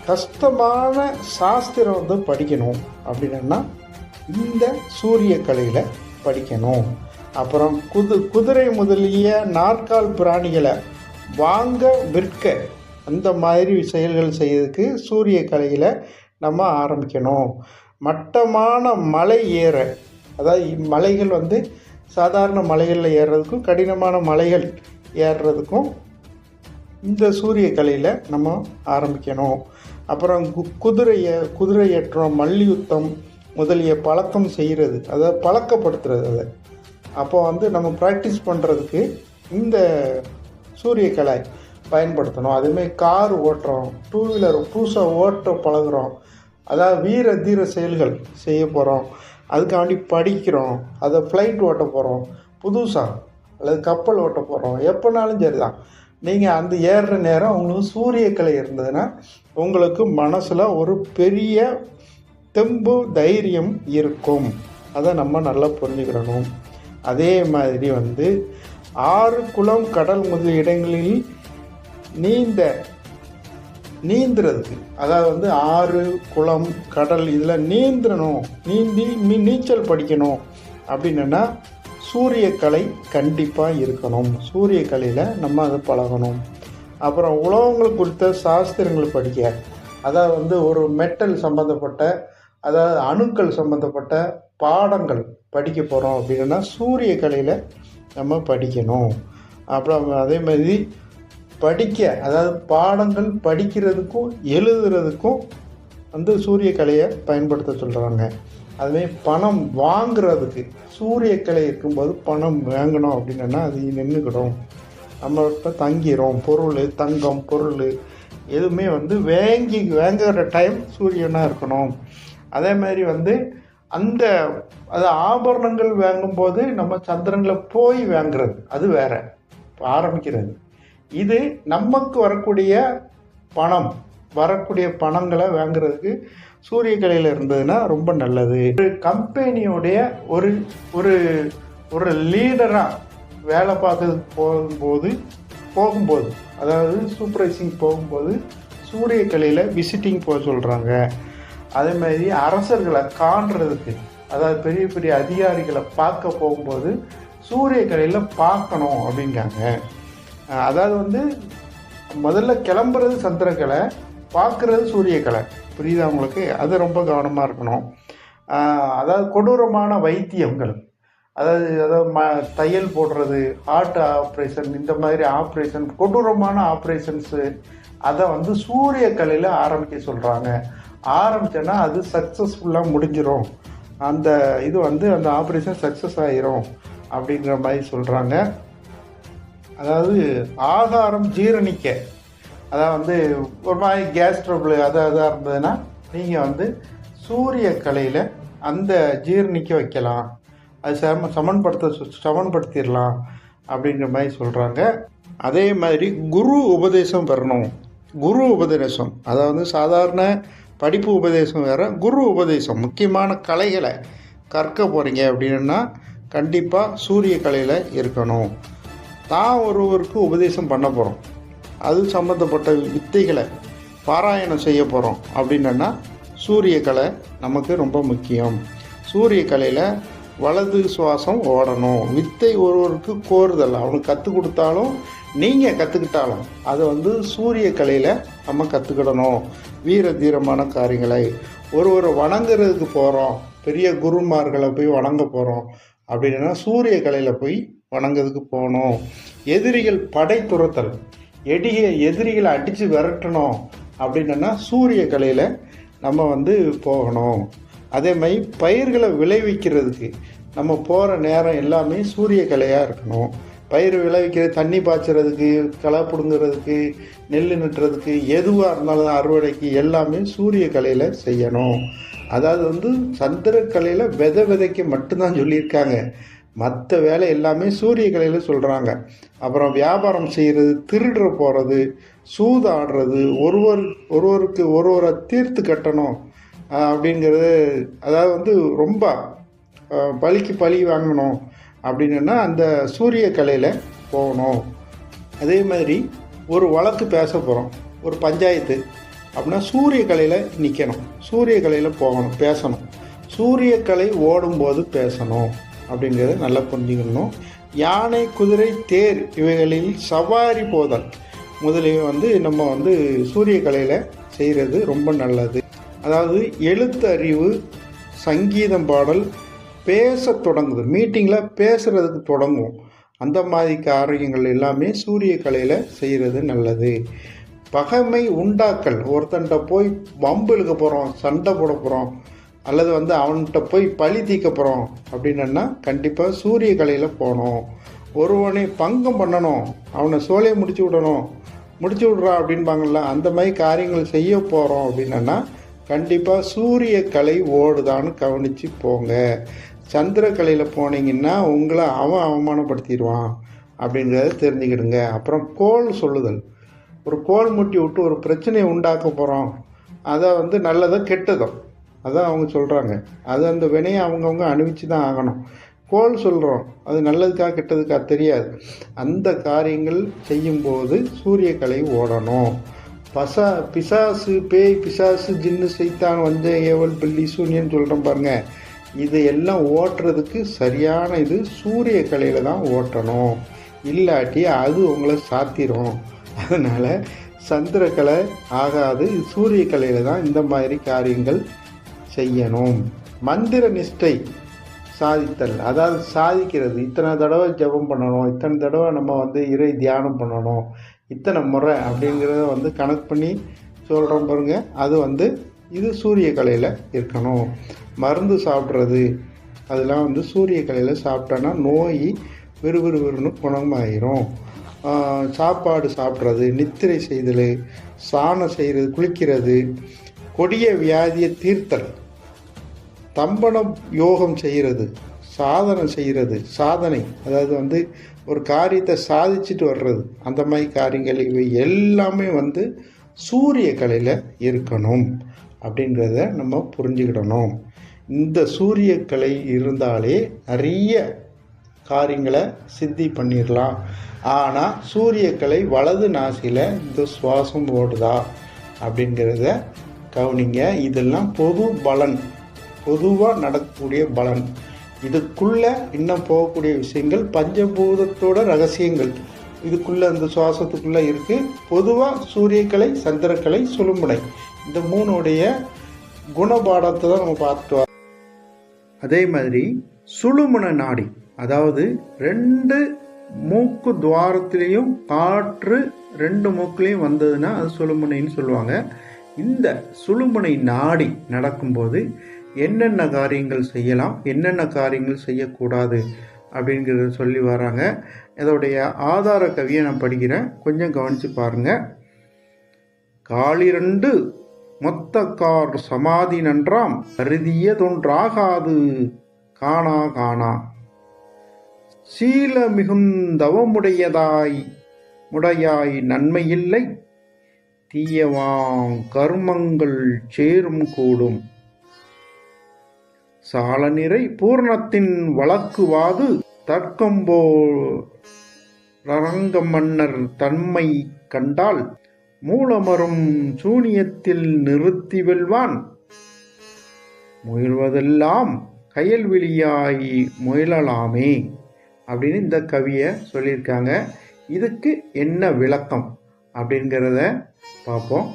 கஷ்டமான சாஸ்திரம் வந்து படிக்கணும் அப்படின்னா இந்த சூரிய கலையில் படிக்கணும். அப்புறம் குதிரை முதலிய நாற்கால் பிராணிகளை வாங்க விற்க அந்த மாதிரி செயல்கள் செய்யறதுக்கு சூரிய கலையில் நம்ம ஆரம்பிக்கணும். மட்டமான மலை ஏற, அதாவது மலைகள் வந்து சாதாரண மலைகளில் ஏறுறதுக்கும் கடினமான மலைகள் ஏறுறதுக்கும் இந்த சூரிய கலையில் நம்ம ஆரம்பிக்கணும். அப்புறம் குதிரையேற்றம், மல்யுத்தம் முதலிய பழக்கம் செய்கிறது, அதாவது பழக்கப்படுத்துறது. அதை அப்போ வந்து நம்ம ப்ராக்டிஸ் பண்ணுறதுக்கு இந்த சூரிய கலை பயன்படுத்தணும். அதேமாதிரி கார் ஓட்டுறோம், டூ வீலர் புதுசாக ஓட்ட பழகுறோம், அதாவது வீர தீர செயல்கள் செய்ய போகிறோம், அதுக்காண்டி படிக்கிறோம், அதை ஃப்ளைட் ஓட்ட போகிறோம் புதுசாக அல்லது கப்பல் ஓட்ட போகிறோம், எப்போனாலும் சரி தான். நீங்கள் அந்த ஏறுற நேரம் உங்களுக்கு சூரிய கலை இருந்ததுன்னா உங்களுக்கு மனசில் ஒரு பெரிய தெம்பு தைரியம் இருக்கும். அதை நம்ம நல்லா புரிஞ்சுக்கிடணும். அதே மாதிரி வந்து ஆறு, குளம், கடல் முதலிய இடங்களில் நீந்துறதுக்கு, அதாவது வந்து ஆறு, குளம், கடல் இதில் நீந்தணும், நீச்சல் படிக்கணும் அப்படின்னா சூரிய கலை கண்டிப்பாக இருக்கணும். சூரிய கலையில் நம்ம அதை பழகணும். அப்புறம் உலகங்கள் குறித்த சாஸ்திரங்கள் படிக்க, அதாவது வந்து ஒரு மெட்டல் சம்மந்தப்பட்ட, அதாவது அணுக்கள் சம்மந்தப்பட்ட பாடங்கள் படிக்க போகிறோம் அப்படின்னா சூரிய கலையில் நம்ம படிக்கணும். அப்புறம் அதே மாதிரி படிக்க, அதாவது பாடங்கள் படிக்கிறதுக்கும் எழுதுறதுக்கும் வந்து சூரிய கலையை பயன்படுத்த சொல்கிறாங்க. அதுமாதிரி பணம் வாங்குறதுக்கு சூரிய கலை இருக்கும்போது பணம் வாங்கணும் அப்படின்னா அது நின்றுக்கிடும், நம்மள்கிட்ட தங்கிடும். பொருள், தங்கம், பொருள் எதுவுமே வந்து வாங்குகிற டைம் சூரியனாக இருக்கணும். அதே மாதிரி வந்து அது ஆபரணங்கள் வாங்கும்போது நம்ம சந்திரனில் போய் வாங்குறது அது வேற ஆரம்பிக்கிறது. இது நமக்கு வரக்கூடிய பணங்களை வாங்குறதுக்கு சூரிய கலையில் இருந்ததுன்னா ரொம்ப நல்லது. ஒரு கம்பெனியோடைய ஒரு ஒரு லீடராக வேலை பார்க்கறதுக்கு போகும்போது அதாவது சூப்பர்வைசிங் போகும்போது சூரிய கலையில் விசிட்டிங் போக சொல்கிறாங்க. அதே மாதிரி அரசர்களை காண்றதுக்கு, அதாவது பெரிய பெரிய அதிகாரிகளை பார்க்க போகும்போது சூரிய கலையில் பார்க்கணும் அப்படிங்காங்க. அதாவது வந்து முதல்ல கிளம்புறது சந்திரக்கலை, பார்க்குறது சூரிய கலை. புரியுதா உங்களுக்கு? அது ரொம்ப கவனமாக இருக்கணும். அதாவது கொடூரமான வைத்தியங்கள், அதாவது தையல் போடுறது, ஹார்ட் ஆப்ரேஷன், இந்த மாதிரி ஆப்ரேஷன், கொடூரமான ஆப்ரேஷன்ஸு அதை வந்து சூரிய கலையில் ஆரம்பிக்க சொல்கிறாங்க. ஆரம்பித்தோன்னா அது சக்ஸஸ்ஃபுல்லாக முடிஞ்சிடும், அந்த இது வந்து அந்த ஆப்ரேஷன் சக்ஸஸ் ஆகிரும் அப்படிங்கிற மாதிரி சொல்கிறாங்க. அதாவது ஆகாரம் ஜீரணிக்க, அதாவது வந்து ஒரு மாதிரி கேஸ் ட்ரபிள் அதாக இருந்ததுன்னா நீங்கள் வந்து சூரிய கலையில் அந்த ஜீரணிக்க வைக்கலாம், அது சமன்படுத்திடலாம் அப்படிங்கிற மாதிரி சொல்கிறாங்க. அதே மாதிரி குரு உபதேசம் பெறணும். குரு உபதேசம், அதாவது சாதாரண படிப்பு உபதேசம் வேறு, குரு உபதேசம், முக்கியமான கலைகளை கற்க போகிறீங்க அப்படின்னா கண்டிப்பாக சூரிய கலையில் இருக்கணும். தான் ஒருவருக்கு உபதேசம் பண்ண போகிறோம், அது சம்மந்தப்பட்ட வித்தைகளை பாராயணம் செய்ய போகிறோம் அப்படின்னா சூரிய கலை நமக்கு ரொம்ப முக்கியம். சூரிய கலையில் வலது சுவாசம் ஓடணும். வித்தை ஒருவருக்கு கோருதல், அவனுக்கு கற்றுக் கொடுத்தாலும் நீங்கள் கற்றுக்கிட்டாலும் அதை வந்து சூரிய கலையில் நம்ம கற்றுக்கிடணும். வீர தீரமான காரியங்களை ஒருவரை வணங்குறதுக்கு போகிறோம், பெரிய குருமார்களை போய் வணங்க போகிறோம் அப்படின்னா சூரிய கலையில் போய் வணங்குறதுக்கு போகணும். எதிரிகள் படை துரத்தல், எதிரிகளை அடித்து விரட்டணும் அப்படின்னா சூரிய கலையில் நம்ம வந்து போகணும். அதே மாதிரி பயிர்களை விளைவிக்கிறதுக்கு நம்ம போகிற நேரம் எல்லாமே சூரிய கலையாக இருக்கணும். பயிர் விளைவிக்கிறது, தண்ணி பாய்ச்சறதுக்கு, களை பிடுங்கிறதுக்கு, நெல் நட்டுறதுக்கு, எதுவாக இருந்தாலும் அறுவடைக்கு எல்லாமே சூரிய கலையில் செய்யணும். அதாவது வந்து சந்திரக்கலையில் விதைக்க மட்டும்தான் சொல்லியிருக்காங்க. மற்ற வேலை எல்லாமே சூரிய கலையில் சொல்கிறாங்க. அப்புறம் வியாபாரம் செய்கிறது, திருடுற போகிறது, சூதாடுறது, ஒருவருக்கு ஒருவரை தீர்த்து கட்டணும் அப்படிங்கிறது, அதாவது வந்து ரொம்ப பழிக்கு பழி வாங்கணும் அப்படின்னா அந்த சூரிய கலையில் போகணும். அதே மாதிரி ஒரு வழக்கு பேச போகிறோம், ஒரு பஞ்சாயத்து அப்படின்னா சூரிய கலையில் நிற்கணும், சூரிய கலையில் போகணும், பேசணும். சூரிய கலை ஓடும்போது பேசணும் அப்படிங்கிறத நல்லா புரிஞ்சுக்கணும். யானை, குதிரை, தேர் இவைகளில் சவாரி போதல் முதலில் வந்து நம்ம வந்து சூரிய கலையில் செய்கிறது ரொம்ப நல்லது. அதாவது எழுத்து அறிவு, சங்கீதம் பாடல், பேச தொடங்குது, மீட்டிங்கில் பேசுகிறதுக்கு தொடங்கும், அந்த மாதிரி காரியங்கள் எல்லாமே சூரிய கலையில் செய்கிறது நல்லது. பகைமை உண்டாக்கல், ஒருத்தன்ட்ட போய் வம்பு இழுக்க போகிறோம், சண்டை போட போகிறோம், அல்லது வந்து அவன்கிட்ட போய் பழி தீர்க்க போகிறோம் அப்படின்னா கண்டிப்பாக சூரிய கலையில் போகணும். ஒருவனை பங்கம் பண்ணணும், அவனை சோலையை முடிச்சு விட்றா அப்படின்பாங்கள்ல, அந்த மாதிரி காரியங்கள் செய்ய போகிறோம் அப்படின்னா கண்டிப்பாக சூரிய கலை ஓடுதான்னு கவனித்து போங்க. சந்திரக்கலையில் போனீங்கன்னா உங்களை அவமானப்படுத்திடுவான் அப்படிங்கிறத தெரிஞ்சுக்கிடுங்க. அப்புறம் கோல் சொல்லுதல், ஒரு கோல் முட்டி விட்டு ஒரு பிரச்சனையை உண்டாக்க போகிறோம், அதை வந்து நல்லதோ கெட்டதோ அதான் அவங்க சொல்கிறாங்க. அது அந்த வினையை அவங்கவுங்க அணிவிச்சு தான் ஆகணும். கோல் சொல்கிறோம், அது நல்லதுக்காக கெட்டதுக்காக தெரியாது. அந்த காரியங்கள் செய்யும்போது சூரிய கலை ஓடணும். பிசாசு, பேய், பிசாசு, ஜின்னு, சைத்தான், வஞ்ச, ஏவல், பில்லி, சூன்யன்னு சொல்கிறோம் பாருங்கள், இது எல்லாம் ஓட்டுறதுக்கு சரியான இது சூரிய கலையில் தான் ஓட்டணும். இல்லாட்டி அது உங்களை சாத்திரும். அதனால் சந்திரக்கலை ஆகாது, சூரிய கலையில் தான் இந்த மாதிரி காரியங்கள் செய்யணும். மந்திர நிஷ்டை சாதித்தல், அதாவது சாதிக்கிறது, இத்தனை தடவை ஜெபம் பண்ணணும், இத்தனை தடவை நம்ம வந்து இறை தியானம் பண்ணணும், இத்தனை முறை அப்படிங்கிறத வந்து கணக்கு பண்ணி சொல்கிறோம் பாருங்க, அது வந்து இது சூரிய கலையில் இருக்கணும். மருந்து சாப்பிட்றது அதெல்லாம் வந்து சூரிய கலையில் சாப்பிட்டோன்னா நோய் விறுவிறுவிறுன்னு குணமாயிரும். சாப்பாடு சாப்பிட்றது, நித்திரை செய்தல், சாணம் செய்கிறது, குளிக்கிறது, கொடிய வியாதியை தீர்த்தல், தம்பனம் யோகம் செய்கிறது, சாதனை அதாவது வந்து ஒரு காரியத்தை சாதிச்சுட்டு வர்றது, அந்த மாதிரி காரியங்கள் இவை எல்லாமே வந்து சூரிய கலையில் இருக்கணும் அப்படின்றத நம்ம புரிஞ்சுக்கிடணும். இந்த சூரிய கலை இருந்தாலே நிறைய காரியங்களை சித்தி பண்ணிடலாம். ஆனால் சூரிய கலை வலது நாசியில் இந்த சுவாசம் ஓடுதா அப்படிங்கிறத கவனிங்க. இதெல்லாம் பொது பலன், பொதுவாக நடக்கக்கூடிய பலன். இதுக்குள்ளே இன்னும் போகக்கூடிய விஷயங்கள் பஞ்சபூதத்தோட ரகசியங்கள் இதுக்குள்ளே, இந்த சுவாசத்துக்குள்ளே இருக்குது. பொதுவாக சூரியக்கலை, சந்திரக்கலை, சுழுமுனை, இந்த மூணுடைய குணபாடத்தை தான் நம்ம பார்த்துட்டு வரோம். அதே மாதிரி சுழுமுனை நாடி, அதாவது 2 மூக்கு துவாரத்திலையும் காற்று 2 மூக்குலையும் வந்ததுன்னா அது சுழுமுனைன்னு சொல்லுவாங்க. இந்த சுழுமுனை நாடி நடக்கும்போது என்னென்ன காரியங்கள் செய்யலாம், என்னென்ன காரியங்கள் செய்யக்கூடாது அப்படிங்கிறத சொல்லி வராங்க. இதோடைய ஆதார கவியை நான் படிக்கிறேன், கொஞ்சம் கவனித்து பாருங்கள். காலிரண்டு மொத்தக்கார் சமாதி நன்றாம் கருதியதொன்றாகாது காணா சீல மிகுந்தவமுடையாய் நன்மையில்லை தீயவாங் கர்மங்கள் சேரும் கூடும் சால நிறை பூர்ணத்தின் வழக்குவாது தற்கம்போ ரங்க மன்னர் தன்மை கண்டால் மூலமரும் சூனியத்தில் நிறுத்தி வெல்வான் முயல்வதெல்லாம் கயல்விழியாய் முயலலாமே அப்படின்னு இந்த கவியை சொல்லியிருக்காங்க. இதுக்கு என்ன விளக்கம் அப்படிங்கிறத பார்ப்போம்.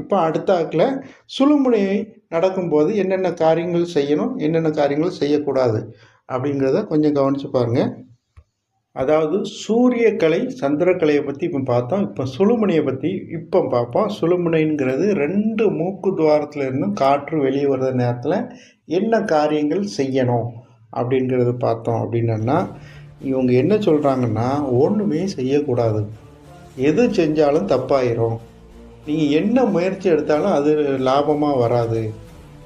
இப்போ அடுத்த ஆக்கில் சுழுமுனையை நடக்கும்போது என்னென்ன காரியங்கள் செய்யணும், என்னென்ன காரியங்கள் செய்யக்கூடாது அப்படிங்கிறத கொஞ்சம் கவனித்து பாருங்கள். அதாவது சூரியக்கலை சந்திரக்கலையை பற்றி இப்போ பார்த்தோம். இப்போ சுழுமுனையை பற்றி இப்போ பார்ப்போம். சுழுமுனைங்கிறது 2 மூக்கு துவாரத்தில் இருந்தும் காற்று வெளியே வர்ற நேரத்தில் என்ன காரியங்கள் செய்யணும் அப்படிங்கிறது பார்த்தோம். அப்படின்னா இவங்க என்ன சொல்கிறாங்கன்னா, ஒன்றுமே செய்யக்கூடாது, எது செஞ்சாலும் தப்பாயிரும், நீங்கள் என்ன முயற்சி எடுத்தாலும் அது லாபமாக வராது,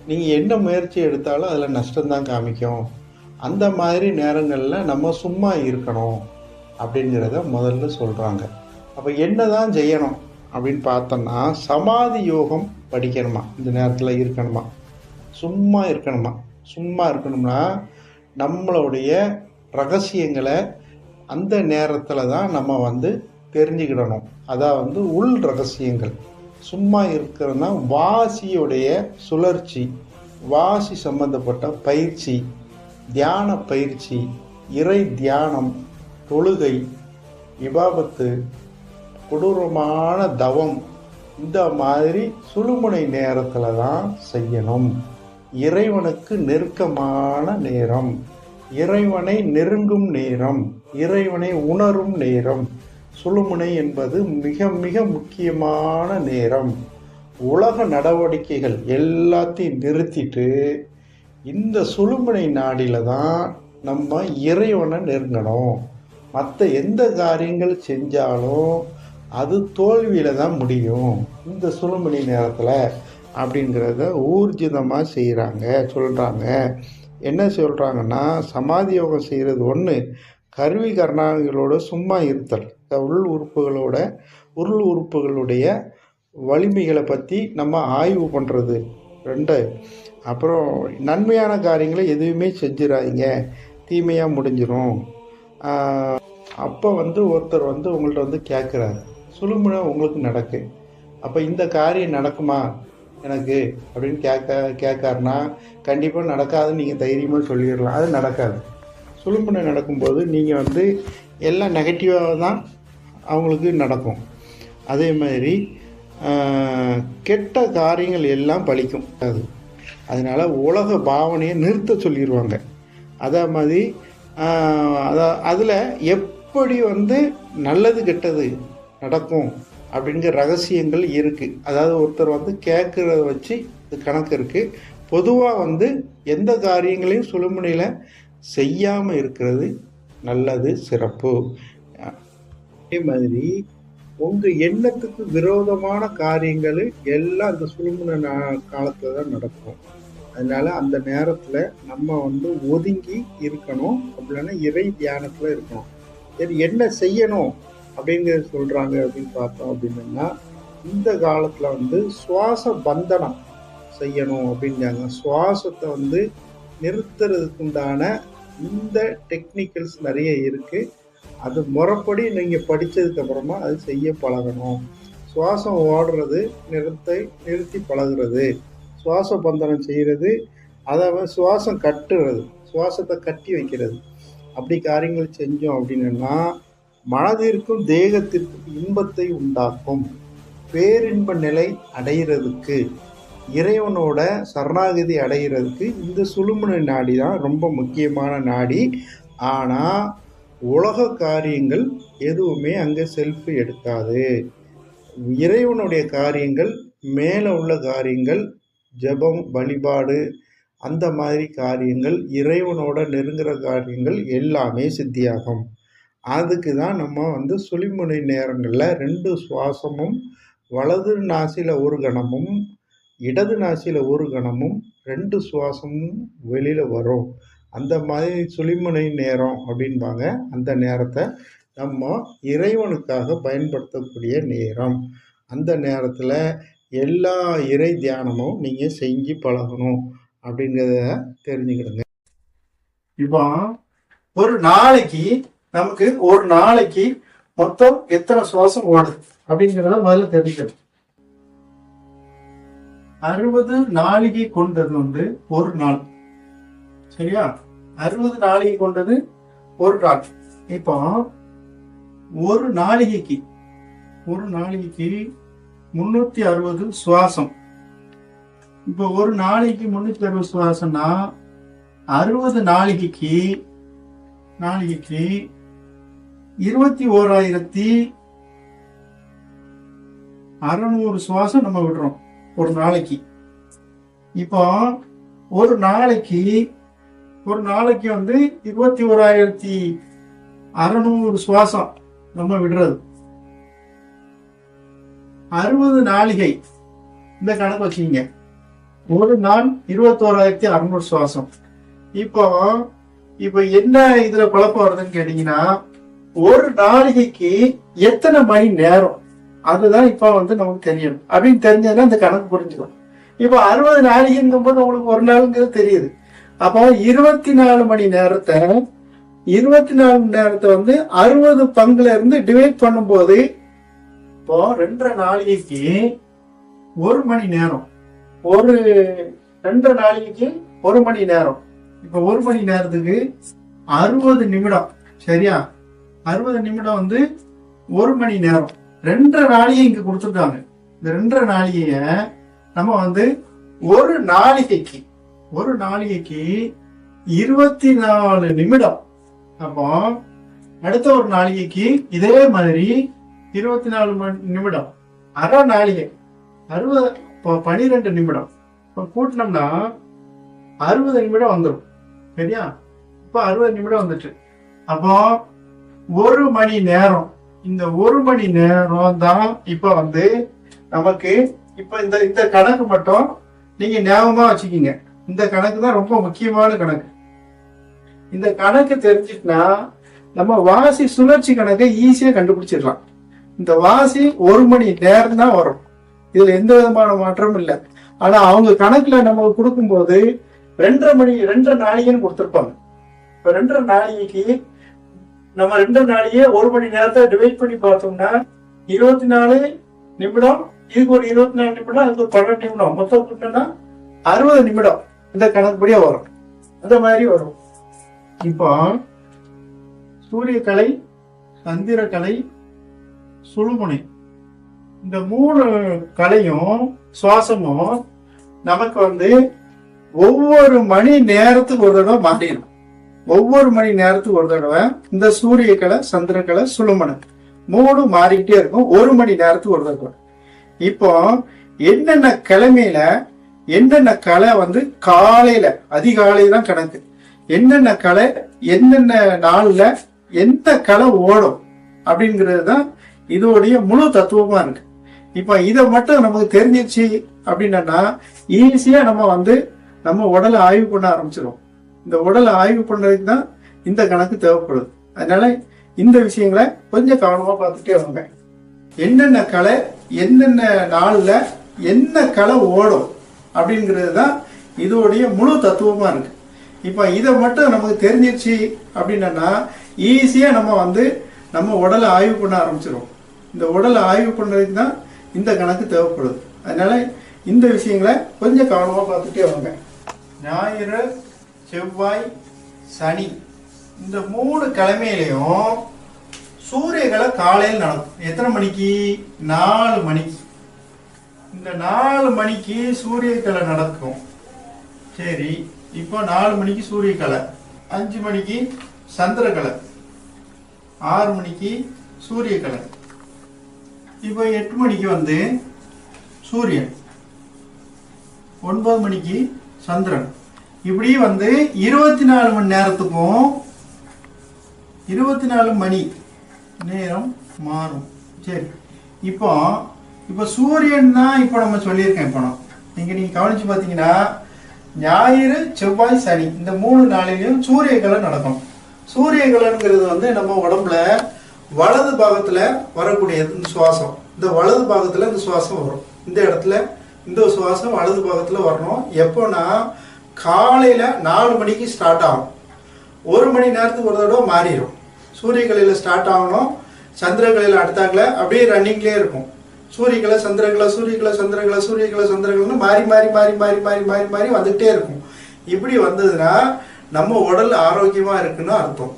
நீங்கள் என்ன முயற்சி எடுத்தாலும் அதில் நஷ்டம்தான் காமிக்கும், அந்த மாதிரி நேரங்களில் நம்ம சும்மா இருக்கணும் அப்படிங்கிறத முதல்ல சொல்கிறாங்க. அப்போ என்ன தான் செய்யணும் அப்படின்னு பார்த்தோம்னா, சமாதி யோகம் படிக்கணுமா, இந்த நேரத்தில் இருக்கணுமா, சும்மா இருக்கணுமா. சும்மா இருக்கணும்னா நம்மளுடைய ரகசியங்களை அந்த நேரத்தில் தான் நம்ம தெரிஞ்சுக்கிடணும். அதாவது உள் ரகசியங்கள். சும்மா இருக்கிறதுனா வாசியுடைய சுழற்சி, வாசி சம்பந்தப்பட்ட பயிற்சி, தியான பயிற்சி, இறை தியானம், தொழுகை, விபாபத்து, கொடூரமான தவம், இந்த மாதிரி சுழுமுனை நேரத்தில் தான் செய்யணும். இறைவனுக்கு நெருக்கமான நேரம், இறைவனை நெருங்கும் நேரம், இறைவனை உணரும் நேரம். சுழுமுனை என்பது மிக மிக முக்கியமான நேரம். உலக நடவடிக்கைகள் எல்லாத்தையும் நிறுத்திட்டு இந்த சுழுமுனை நாடில தான் நம்ம இறைவனை நெருங்கணும். மற்ற எந்த காரியங்கள் செஞ்சாலும் அது தோல்வியில் தான் முடியும் இந்த சுழுமுனை நேரத்தில் அப்படிங்கிறத ஊர்ஜிதமாக செய்கிறாங்க, சொல்கிறாங்க. என்ன சொல்கிறாங்கன்னா, சமாதி யோகம் செய்கிறது ஒன்று, கருவி கர்ணாங்களோட சும்மா இருத்தல், உள் உறுப்புகளுடைய வலிமைகளை பற்றி நம்ம ஆய்வு பண்ணுறது 2. அப்புறம் நன்மையான காரியங்களை எதுவுமே செஞ்சிடாதீங்க, தீமையாக முடிஞ்சிடும். அப்போ ஒருத்தர் உங்கள்கிட்ட கேட்குறாரு, சுழுமுனை உங்களுக்கு நடக்கு, அப்போ இந்த காரியம் நடக்குமா எனக்கு அப்படின்னு கேட்காருன்னா கண்டிப்பாக நடக்காதுன்னு நீங்கள் தைரியமாக சொல்லிடலாம். அது நடக்காது. சுழுமுனை நடக்கும்போது நீங்கள் எல்லாம் நெகட்டிவாக தான் அவங்களுக்கு நடக்கும். அதே மாதிரி கெட்ட காரியங்கள் எல்லாம் பலிக்கும். அதனால் உலக பாவனையை நிறுத்த சொல்லிடுவாங்க. அதே மாதிரி அதில் எப்படி நல்லது கெட்டது நடக்கும் அப்படிங்கிற ரகசியங்கள் இருக்குது. அதாவது ஒருத்தர் கேட்குறத வச்சு இது கணக்கு இருக்குது. பொதுவாக எந்த காரியங்களையும் சுழுமுனையில் செய்யாமல் இருக்கிறது நல்லது, சிறப்பு. அதே மாதிரி உங்கள் எண்ணத்துக்கு விரோதமான காரியங்கள் எல்லாம் அந்த சுழுமுனை காலத்தில் தான் நடக்கும். அதனால் அந்த நேரத்தில் நம்ம ஒதுங்கி இருக்கணும், அப்படின்னா இறை தியானத்தில் இருக்கணும். சரி, என்ன செய்யணும் அப்படிங்கிறது சொல்கிறாங்க அப்படின்னு பார்த்தோம். அப்படின்னா இந்த காலத்தில் சுவாச பந்தனம் செய்யணும் அப்படிங்கிறாங்க. சுவாசத்தை நிறுத்துறதுக்கு உண்டான இந்த டெக்னிக்கல்ஸ் நிறைய இருக்குது. அது முறைப்படி நீங்கள் படித்ததுக்கப்புறமா அது செய்ய பழகணும். சுவாசம் ஓடுறது நிறுத்தி பழகுறது, சுவாச பந்தனம் செய்கிறது, அதாவது சுவாசம் கட்டுறது, சுவாசத்தை கட்டி வைக்கிறது, அப்படி காரியங்கள் செஞ்சோம் அப்படின்னா மனதிற்கும் தேகத்திற்கும் இன்பத்தை உண்டாக்கும். பேரின்ப நிலை அடைகிறதுக்கு, இறைவனோட சரணாகதி அடைகிறதுக்கு இந்த சுழுமுனை நாடி தான் ரொம்ப முக்கியமான நாடி. ஆனால் உலக காரியங்கள் எதுவுமே அங்கே செல்ஃபி எடுக்காது. இறைவனுடைய காரியங்கள், மேலே உள்ள காரியங்கள், ஜபம், வழிபாடு, அந்த மாதிரி காரியங்கள், இறைவனோட நெருங்குற காரியங்கள் எல்லாமே சித்தியாகும். அதுக்கு தான் நம்ம சுழுமுனை நேரங்களில் 2 சுவாசமும், வலது நாசியில் ஒரு கணமும் இடது நாசியில் ஒரு கணமும் 2 சுவாசமும் வெளியில் வரும். அந்த மாதிரி சுழுமுனை நேரம் அப்படின்பாங்க. அந்த நேரத்தை நம்ம இறைவனுக்காக பயன்படுத்தக்கூடிய நேரம். அந்த நேரத்தில் எல்லா இறை தியானமும் நீங்கள் செஞ்சு பழகணும் அப்படிங்கிறத தெரிஞ்சுக்கிடுங்க. இப்போ ஒரு நாளைக்கு மொத்தம் எத்தனை சுவாசம் ஓடுது அப்படிங்கிறத முதல்ல தெரிஞ்சுக்கணும். 60 நாளிகை கொண்டது ஒரு நாள். சரியா? 60 நாளிகை கொண்டது ஒரு நாள். இப்போ ஒரு நாளிகைக்கு 360 சுவாசம். இப்போ ஒரு நாளைக்கு 360 சுவாசம்னா 60 நாளிகைக்கு 21,600 சுவாசம் நம்ம விடுறோம் ஒரு நாளைக்கு. இப்போ ஒரு நாளைக்கு 21,600 சுவாசம் நம்ம விடுறது. 60 நாளிகை இந்த கணக்கு வச்சுக்கீங்க. ஒரு நாள் 21,600 சுவாசம். இப்போ என்ன இதுல குழப்பம் வருதுன்னு கேட்டீங்கன்னா, ஒரு நாளிகைக்கு எத்தனை மணி நேரம், அதுதான் இப்ப நமக்கு தெரியணும். அப்படின்னு தெரிஞ்சதுன்னா இந்த கணக்கு புரிஞ்சுக்கும். இப்போ 60 நாளிகைங்கும் போது உங்களுக்கு ஒரு நாளுங்கிறது தெரியுது. அப்போ 24 மணி நேரத்தை 60 பங்குல இருந்து டிவைட் பண்ணும்போது இப்போ 2 நாளிகைக்கு 1 மணி நேரம், 2 நாளிகைக்கு 1 மணி நேரம். இப்ப 1 மணி நேரத்துக்கு 60 நிமிடம். சரியா? 60 நிமிடம் 1 மணி நேரம். 2 நாளிகை இங்க கொடுத்துருக்காங்க. இந்த 2 நாளிகைய நம்ம ஒரு நாளிகைக்கு 24 நிமிடம். அப்போ அடுத்த ஒரு நாளிகைக்கு இதே மாதிரி 24 நிமிடம். அரை நாளிகை 12 நிமிடம். இப்போ கூட்டினோம்னா 60 நிமிடம் வந்துடும். சரியா? இப்போ 60 நிமிடம் வந்துட்டு, அப்போ 1 மணி நேரம். இந்த 1 மணி நேரம் தான் இப்ப நமக்கு இப்ப இந்த கணக்கு மட்டும் நீங்க ஞாபகமா வச்சுக்கீங்க. இந்த கணக்கு தான் ரொம்ப முக்கியமான கணக்கு. இந்த கணக்கு தெரிஞ்சுட்டுனா நம்ம வாசி சுழற்சி கணக்கை ஈஸியா கண்டுபிடிச்சிடலாம். இந்த வாசி 1 மணி நேரம் தான் வரும். இதுல எந்த விதமான மாற்றமும் இல்லை. ஆனா அவங்க கணக்குல நமக்கு கொடுக்கும்போது 2 நாளிகைன்னு கொடுத்துருப்பாங்க. இப்ப 2 நாளிகைக்கு நம்ம 2 நாளிகையே 1 மணி நேரத்தை டிவைட் பண்ணி பார்த்தோம்னா 24 நிமிடம். இதுக்கு ஒரு 24 நிமிடம், அதுக்கு ஒரு 12 நிமிடம், மொத்தம் கூட்டினா 60 நிமிடம். இந்த கணக்குப்படியா வரும். அந்த மாதிரி வரும். இப்போ சூரியக்கலை, சந்திரக்கலை, சுழுமுனை, இந்த 3 கலையும் சுவாசமும் நமக்கு ஒவ்வொரு மணி நேரத்துக்கு ஒரு தடவை மாறிடும். ஒவ்வொரு மணி நேரத்துக்கு ஒரு தடவை இந்த சூரியக்கலை, சந்திரக்கலை, சுழுமுனை 3 மாறிக்கிட்டே இருக்கும். 1 மணி நேரத்துக்கு ஒரு தடவை. இப்போ என்னென்ன கிழமையில என்னென்ன கலை காலையில அதிகாலை தான் கணக்கு. என்னென்ன கலை என்னென்ன நாள்ல எந்த கலை ஓடும் அப்படிங்கிறது தான் இதோடைய முழு தத்துவமா இருக்கு. இப்ப இதை மட்டும் நமக்கு தெரிஞ்சிச்சு அப்படின்னா ஈஸியா நம்ம நம்ம உடலை ஆய்வு பண்ண ஆரம்பிச்சிடும். இந்த உடலை ஆய்வு பண்றதுக்கு தான் இந்த கணக்கு தேவைப்படுது. அதனால இந்த விஷயங்களை கொஞ்சம் கவனமா பார்த்துட்டே வாங்க. என்னென்ன கலை என்னென்ன நாள்ல என்ன கலை ஓடும் அப்படிங்கிறது தான் இதோடைய முழு தத்துவமா இருக்கு. இப்ப இதை மட்டும் நமக்கு தெரிஞ்சிருச்சு அப்படின்னா ஈஸியா நம்ம நம்ம உடலை ஆய்வு பண்ண ஆரம்பிச்சிடும். இந்த உடலை ஆய்வு பண்றதுக்கு தான் இந்த கணக்கு தேவைப்படுது. அதனால இந்த விஷயங்களை கொஞ்சம் கவனமா பார்த்துட்டே வாங்க. ஞாயிறு, செவ்வாய், சனி இந்த 3 கிழமையிலையும் சூரியகளை காலையில் நடக்கும். எத்தனை மணிக்கு? 4 மணிக்கு. இந்த 4 மணிக்கு சூரியக்கலை நடக்கும். சரி, இப்போ 4 மணிக்கு சூரியக்கலை, 5 மணிக்கு சந்திரக்கலை, 6 மணிக்கு சூரியக்கலை. இப்போ 8 மணிக்கு சூரியன், 9 மணிக்கு சந்திரன். இப்படி 24 மணி நேரத்துக்கும் 24 மணி நேரம் மாறும். சரி, இப்போ சூரியன் தான் இப்போ நம்ம சொல்லியிருக்கேன். இப்போ நீங்க கவனிச்சு பார்த்தீங்கன்னா ஞாயிறு, செவ்வாய், சனி இந்த 3 நாளிலையும் சூரியக்கலை நடக்கும். சூரியக்கலைங்கிறது நம்ம உடம்புல வலது பாகத்துல வரக்கூடியது. இந்த சுவாசம் இந்த வலது பாகத்துல இந்த சுவாசம் வரும். இந்த இடத்துல இந்த சுவாசம் வலது பாகத்துல வரணும். எப்போனா காலையில 4 மணிக்கு ஸ்டார்ட் ஆகும். 1 மணி நேரத்துக்கு ஒரு தடவை மாறிடும். சூரியக்கலையில ஸ்டார்ட் ஆகணும், சந்திரக்கலையில அடுத்தாக்கல அப்படியே ரன்னிங்லேயே இருக்கும். சூரியக்கலை, சந்திரக்கலை, சூரியக்கலை, சந்திரக்கலை, சூரியக்கலை, சந்திரக்கலைன்னு மாறி மாறி மாறி மாறி மாறி மாறி மாறி வந்துகிட்டே இருக்கும். இப்படி வந்ததுன்னா நம்ம உடல் ஆரோக்கியமா இருக்குன்னு அர்த்தம்.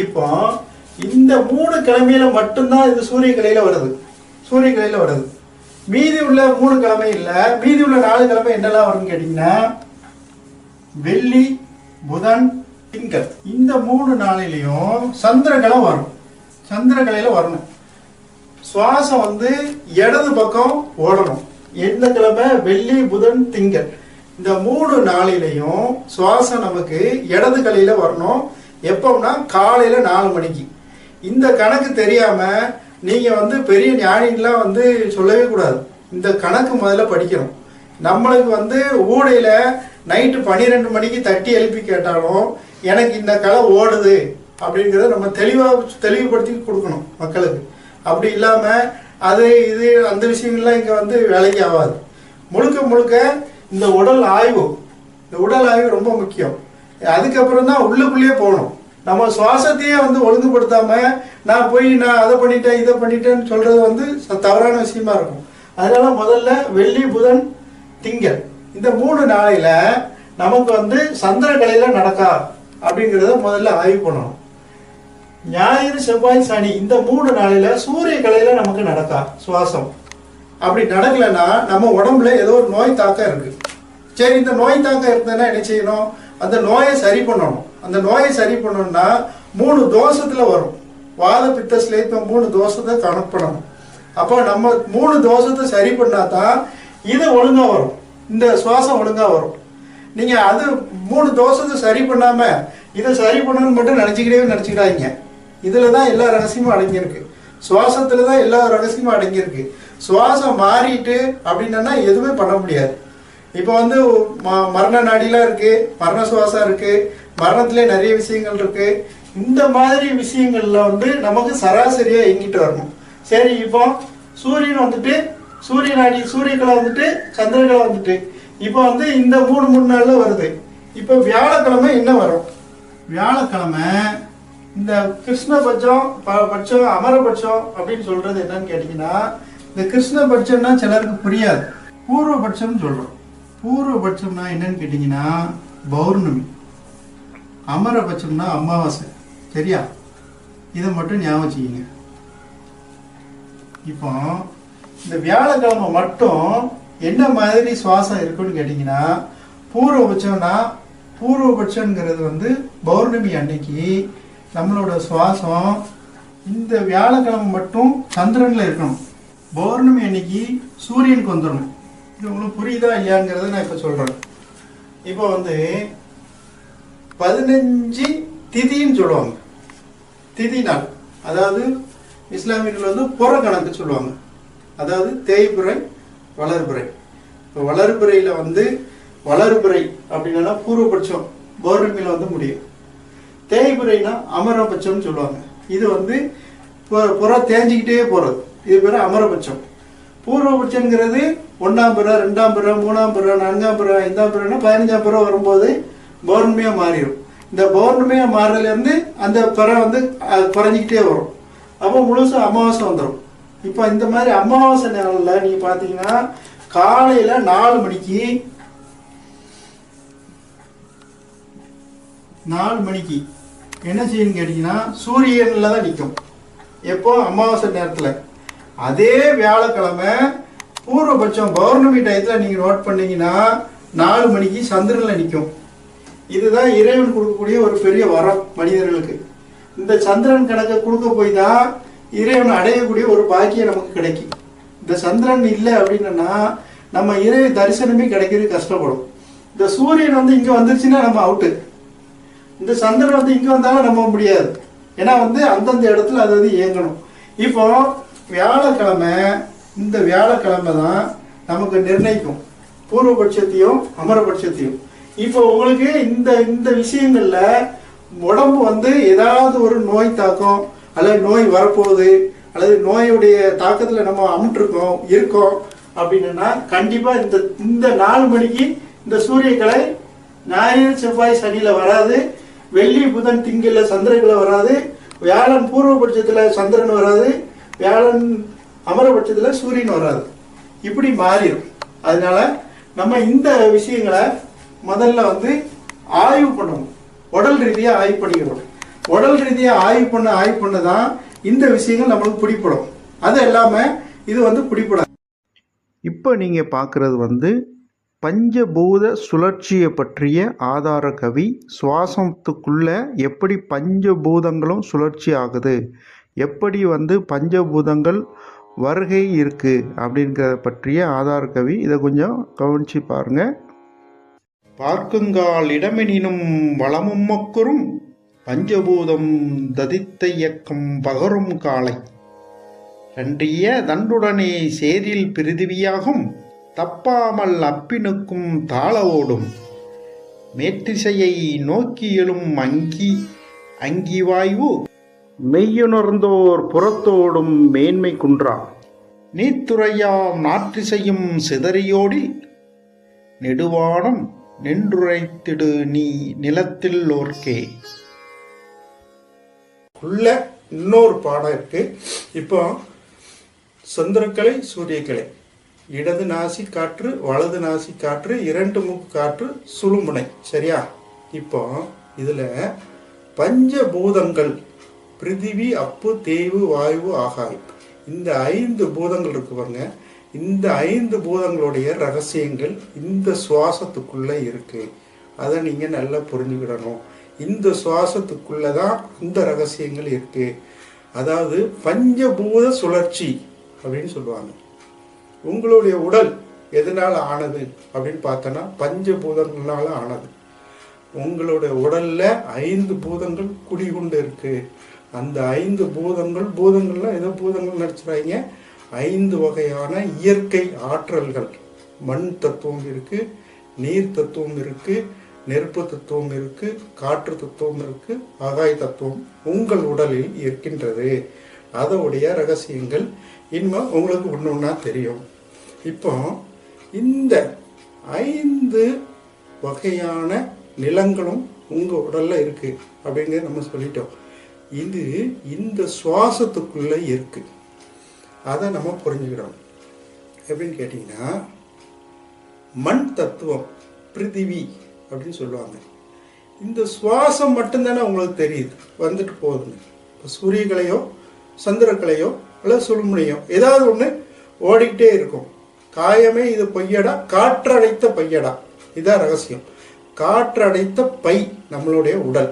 இப்போ இந்த 3 கிழமையில மட்டும்தான் இது சூரிய கிளையில வருது. சூரிய கிளையில வருது. மீதி உள்ள 3 கிழமை இல்ல, மீதி உள்ள 4 கிழமை என்னெல்லாம் வரும்னு கேட்டீங்கன்னா வெள்ளி, புதன், திங்கள். இந்த 3 நாளிலையும் சந்திரகலை வரும். சந்திரகலையில வரணும். சுவாசம் வந்து இடது பக்கம் ஓடணும். எந்த கிழமை? வெள்ளி, புதன், திங்கள். இந்த 3 நாளிலையும் சுவாசம் நமக்கு இடது கலையில வரணும். எப்போம்னா காலையில 4 மணிக்கு. இந்த கணக்கு தெரியாம நீங்க வந்து பெரிய ஞானிகள்லாம் வந்து சொல்லவே கூடாது. இந்த கணக்கு முதல்ல படிக்கணும். நம்மளுக்கு வந்து ஊடையில நைட்டு 12 மணிக்கு தட்டி எழுப்பி கேட்டாலும் எனக்கு இந்த கலை ஓடுது அப்படிங்கிறத நம்ம தெளிவுபடுத்தி கொடுக்கணும் மக்களுக்கு. அப்படி இல்லாம அது இது அந்த விஷயங்கள்லாம் இங்க வந்து வேலைக்கு ஆகாது. முழுக்க முழுக்க இந்த உடல் ஆய்வு, இந்த உடல் ஆய்வு ரொம்ப முக்கியம். அதுக்கப்புறம் தான் உள்ளுக்குள்ளேயே போகணும். நம்ம சுவாசத்தையே வந்து ஒழுங்குபடுத்தாம நான் அதை பண்ணிட்டேன் இதை பண்ணிட்டேன்னு சொல்றது வந்து தவறான விஷயமா இருக்கும். அதனால முதல்ல வெள்ளி, புதன், திங்கள் இந்த 3 நாளையில நமக்கு வந்து சந்திர கலையில நடக்கா அப்படிங்கிறத முதல்ல ஆய்வு பண்ணணும். ஞாயிறு, செவ்வாய், சனி இந்த 3 நாளையில சூரிய கலையில நமக்கு நடக்கா சுவாசம். அப்படி நடக்கலைன்னா நம்ம உடம்புல ஏதோ ஒரு நோய் தாக்கம் இருக்கு. சரி, இந்த நோய் தாக்கம் இருந்ததுன்னா என்ன செய்யணும்? அந்த நோயை சரி பண்ணணும். அந்த நோயை சரி பண்ணணும்னா 3 தோஷத்துல வரும். வாத, பித்த, ஸ்லேத்தம் 3 தோஷத்தை கணக்கு பண்ணணும். அப்போ நம்ம 3 தோஷத்தை சரி பண்ணாதான் இது ஒழுங்கா வரும், இந்த சுவாசம் ஒழுங்கா வரும். நீங்க அது 3 தோஷத்தை சரி பண்ணாம இதை சரி பண்ணணும்னு மட்டும் நினைச்சுக்கிடாதீங்க. இதுலதான் எல்லா ரகசியமும் அடங்கியிருக்கு. சுவாசத்துலதான் எல்லா ரகசியமும் அடங்கியிருக்கு. சுவாசம் மாறிட்டு அப்படின்னா எதுவுமே பண்ண முடியாது. இப்போ வந்து மரண நாடிலாம் இருக்கு, மரண சுவாசம் இருக்கு, மரணத்திலே நிறைய விஷயங்கள் இருக்கு. இந்த மாதிரி விஷயங்கள்ல வந்து நமக்கு சராசரியா இயங்கிட்டு வரணும். சரி, இப்போ சூரியன் வந்துட்டு சூரிய நாடி, சூரியக்கலை வந்துட்டு சந்திரகலை வந்துட்டு இப்போ வந்து இந்த 3 நாள்ல வருது. இப்போ வியாழக்கிழமை என்ன வரும்? வியாழக்கிழமை இந்த கிருஷ்ணபட்சம் அமரபட்சம் அப்படின்னு சொல்றது என்னன்னு கேட்டீங்கன்னா, இந்த கிருஷ்ணபட்சம்னா சிலருக்கு புரியாது. பூர்வபட்சம் சொல்றோம். பூர்வபட்சம்னா என்னன்னு கேட்டீங்கன்னா பௌர்ணமி, அமரபட்சம்னா அமாவாசை. சரியா? இதை மட்டும் ஞாபகம் வச்சுக்கீங்க. இப்போ இந்த வியாழக்கிழமை மட்டும் என்ன மாதிரி சுவாசம் இருக்குன்னு கேட்டீங்கன்னா, பூர்வபட்சங்கிறது வந்து பௌர்ணமி அன்னைக்கு நம்மளோட சுவாசம் இந்த வியாழக்கிழமை மட்டும் சந்திரன்ல இருக்கணும். பௌர்ணமி அன்னைக்கு சூரியனுக்கு வந்துடணும். இது உங்களுக்கு புரியுதா இல்லையாங்கிறத நான் இப்ப சொல்றேன். இப்போ வந்து 15 திதின்னு சொல்லுவாங்க. திதி நாள், அதாவது இஸ்லாமியர்கள் வந்து புற கணக்கு சொல்லுவாங்க. அதாவது தேய்பிறை, வளர்பிறை. இப்போ வளர்பிறையில வந்து வளர்பிறை அப்படின்னா பூர்வபட்சம் பௌர்ணமியில வந்து முடியும். தேய்பிறைனா அமரபட்சம்னு சொல்லுவாங்க. இது வந்து புற தேஞ்சிக்கிட்டே போறது, இது பேர் அமரபட்சம். பூர்வபட்சங்கிறது 1ஆம் பிறை, 2ஆம் பிறை, 3ஆம் பிறை, 4ஆம் பிறை, 5ஆம் பிறைனா 15ஆம் பிறை வரும்போது பௌர்ணமியா மாறிடும். இந்த பௌர்ணமியா மாறதுல இருந்து அந்த பிறை வந்து குறைஞ்சிக்கிட்டே வரும். அப்போ முழுசு அமாவாசை வந்துடும். இப்போ இந்த மாதிரி அமாவாசை நாளில் நீங்க பாத்தீங்கன்னா காலையில 4 மணிக்கு என்ன செய்யணும்னு கேட்டீங்கன்னா சூரியன்ல தான் நிற்கும். எப்போ? அமாவாசை நேரத்துல. அதே வியாழக்கிழமை பூர்வபட்சம் பௌர்ணமி டயத்துல நீங்க நோட் பண்ணீங்கன்னா 4 மணிக்கு சந்திரன்ல நிற்கும். இதுதான் இறைவன் கொடுக்கக்கூடிய ஒரு பெரிய வரம் மனிதர்களுக்கு. இந்த சந்திரன் கணக்கை கொடுக்க போய் தான் இறைவன் அடையக்கூடிய ஒரு பாக்கியம் நமக்கு கிடைக்கும். இந்த சந்திரன் இல்லை அப்படின்னா நம்ம இறை தரிசனமே கிடைக்கிறது கஷ்டப்படும். இந்த சூரியன் வந்து இங்க வந்துருச்சுன்னா நம்ம அவுட்டு. இந்த சந்திரன் வந்து இங்க வந்தாலும் நம்ப முடியாது. ஏன்னா வந்து அந்தந்த இடத்துல அது வந்து இயங்கணும். இப்போ வியாழக்கிழமை, இந்த வியாழக்கிழமை தான் நமக்கு நிர்ணயிக்கும் பூர்வபட்சத்தையும் அமரபட்சத்தையும். இப்போ உங்களுக்கு இந்த இந்த விஷயங்கள்ல உடம்பு வந்து ஏதாவது ஒரு நோய் தாக்கம் அல்லது நோய் வரப்போகுது அல்லது நோயுடைய தாக்கத்துல நம்ம இருக்கோம் அப்படின்னா கண்டிப்பா இந்த 4 மணிக்கு இந்த சூரியக்கலை ஞாயிறு, செவ்வாய், சனியில வராது. வெள்ளி, புதன், திங்கள்ல சந்திரகளை வராது. வியாழன் பூர்வபட்சத்துல சந்திரன் வராது. வியாழன் அமரபட்சத்துல சூரியன் வராது. இப்படி மாறிடும். அதனால நம்ம இந்த விஷயங்களை முதல்ல வந்து ஆய்வு பண்ணணும். உடல் ரீதியா ஆய்வு பண்ணிக்கிறோம். உடல் ரீதியா ஆய்வு பண்ண தான் இந்த விஷயங்கள் நம்மளுக்கு பிடிப்படும். அது எல்லாமே இது பிடிப்படாது. இப்போ நீங்க பார்க்கறது பஞ்சபூத சுழற்சியை பற்றிய ஆதார கவி. சுவாசத்துக்குள்ள எப்படி பஞ்சபூதங்களும் சுழற்சி ஆகுது, எப்படி பஞ்சபூதங்கள் வருகை இருக்கு அப்படிங்கிறத பற்றிய ஆதார கவி. இதை கொஞ்சம் கவனிச்சு பாருங்க. பார்க்குங்கால் இடமெனினும் வளமும் மக்குறும் பஞ்சபூதம் ததித்த இயக்கம் பகரும் காலை கன்றிய தண்டுடனே சேரில் பிரிதிவியாகும் தப்பாமல் அப்பினுக்கும் தாள ஓடும் மேற்றிசையை நோக்கி எழும் அங்கி வாயு மெய்யுணர்ந்தோர் புறத்தோடும் மேன்மை குன்றா நீத்துறையாம் நாற்றிசையும் சிதறியோடி நெடுவானம் நின்றுரைத்திடு நீ நிலத்தில் ஓர்க்கே. உள்ள இன்னொரு பாடம் இருக்கு. இப்போ சந்திரக்கலை சூரியக்கலை, இடது நாசி காற்று வலது நாசி காற்று, இரண்டு மூக்கு காற்று, சுழுமுனை, சரியா? இப்போ இதுல பஞ்சபூதங்கள் பிருத்திவி அப்பு தேவு வாயு ஆகாயம், இந்த 5 பூதங்கள் இருக்கு பாருங்க. இந்த 5 பூதங்களுடைய ரகசியங்கள் இந்த சுவாசத்துக்குள்ள இருக்கு. அதை நீங்க நல்லா புரிஞ்சுக்கிடணும். இந்த சுவாசத்துக்குள்ளதான் அந்த ரகசியங்கள் இருக்கு. அதாவது பஞ்சபூத சுழற்சி அப்படின்னு சொல்லுவாங்க. உங்களுடைய உடல் எதனால ஆனது அப்படின்னு பார்த்தோன்னா பஞ்சபூதங்களால ஆனது. உங்களுடைய உடல்ல 5 பூதங்கள் குடிகொண்டு இருக்கு. அந்த 5 பூதங்கள்லாம் ஏதோ பூதங்கள் நடிச்சுறாங்க. 5 வகையான இயற்கை ஆற்றல்கள். மண் தத்துவம் இருக்கு, நீர் தத்துவம் இருக்கு, நெருப்பு தத்துவம் இருக்கு, காற்று தத்துவம் இருக்கு, ஆகாய தத்துவம் உங்கள் உடலில் இருக்கின்றது. அதோடைய ரகசியங்கள் இன்னும் உங்களுக்கு ஒன்றா தெரியும். இப்போ இந்த 5 வகையான நிலங்களும் உங்க உடல்ல இருக்கு அப்படிங்கிறத நம்ம சொல்லிட்டோம். இது இந்த சுவாசத்துக்குள்ள இருக்கு. அதை நம்ம புரிஞ்சுக்கிறோம். எப்படின்னு கேட்டீங்கன்னா, மண் தத்துவம் பிருத்திவி அப்படின்னு சொல்லுவாங்க. இந்த சுவாசம் மட்டும்தானே உங்களுக்கு தெரியுது, வந்துட்டு போகுதுங்க. இப்போ சூரியகலையோ சந்திரக்கலையோ அல்லது சுழுமுனையோ ஏதாவது ஒன்று ஓடிக்கிட்டே இருக்கும். காயமே இது பொய்யடா, காற்றடைத்த பையடா, இதான் ரகசியம். காற்றடைத்த பை நம்மளுடைய உடல்.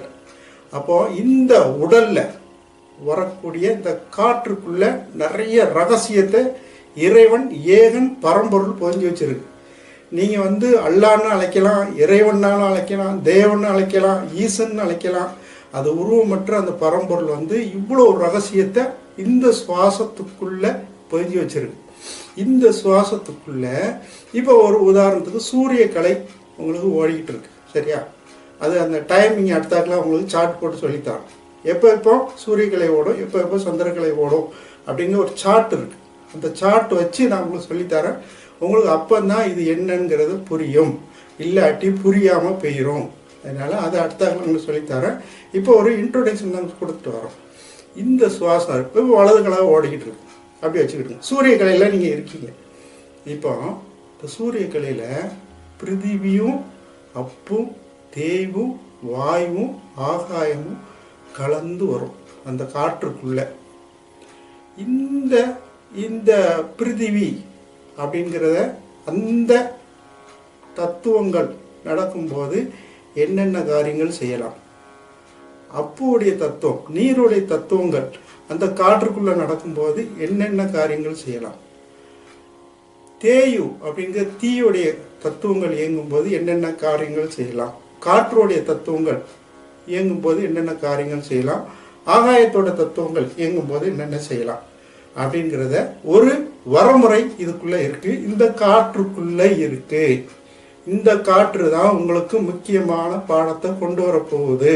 அப்போ இந்த உடல்ல வரக்கூடிய இந்த காற்றுக்குள்ள நிறைய ரகசியத்தை இறைவன் ஏகன் பரம்பொருள் பொதிஞ்சு வச்சிருக்கு. நீங்க அல்லான்னு அழைக்கலாம், இறைவனாலும் அழைக்கலாம், தேவன் அழைக்கலாம், ஈசன் அழைக்கலாம். அது உருவமற்ற அந்த பரம்பொருள் இவ்வளோ ரகசியத்தை இந்த சுவாசத்துக்குள்ள பொதிஞ்சு வச்சிருக்கு. இந்த சுவாசத்துக்குள்ள இப்போ ஒரு உதாரணத்துக்கு சூரிய கலை உங்களுக்கு ஓடிக்கிட்டு இருக்கு, சரியா? அது அந்த டைமிங் அடுத்தாக்கெல்லாம் உங்களுக்கு சார்ட் போட்டு சொல்லித்தரோம். எப்போ சூரியக்கலை ஓடும், எப்போ சந்திரக்கலை ஓடும் அப்படிங்கிற ஒரு சார்ட் இருக்கு. அந்த சார்ட் வச்சு நான் உங்களுக்கு சொல்லித்தரேன். உங்களுக்கு அப்போதான் இது என்னங்கிறது புரியும், இல்லாட்டி புரியாமல் போயிடும். அதனால அதை அடுத்தாக்கெல்லாம் உங்களுக்கு சொல்லித்தரேன். இப்போ ஒரு இன்ட்ரோடக்ஷன் தான் கொடுத்துட்டு வரோம். இந்த சுவாசம் இப்போ வலதுகளாக ஓடிக்கிட்டு இருக்கு, அப்படி வச்சுக்கிட்டு சூரியக்கலையில் நீங்கள் இருக்கீங்க. இப்போ இந்த சூரியக்கலையில் பிருத்திவியும் அப்பும் தேவும் வாயுவும் ஆகாயமும் கலந்து வரும் அந்த காற்றுக்குள்ள. இந்த இந்த பிருத்திவி அப்படிங்கிறத அந்த தத்துவங்கள் நடக்கும்போது என்னென்ன காரியங்கள் செய்யலாம். அப்புடைய தத்துவம் நீருடைய தத்துவங்கள் அந்த காற்றுக்குள்ள நடக்கும்போது என்னென்ன காரியங்கள் செய்யலாம். தேயு அப்படிங்கிற தீயுடைய தத்துவங்கள் இயங்கும்போது என்னென்ன காரியங்கள் செய்யலாம். காற்றுடைய தத்துவங்கள் இயங்கும்போது என்னென்ன காரியங்கள் செய்யலாம். ஆகாயத்தோட தத்துவங்கள் இயங்கும்போது என்னென்ன செய்யலாம் அப்படிங்கிறத ஒரு வரமுறை இதுக்குள்ள இருக்கு, இந்த காற்றுக்குள்ள இருக்கு. இந்த காற்று தான் உங்களுக்கு முக்கியமான பாடத்தை கொண்டு வரப்போகுது.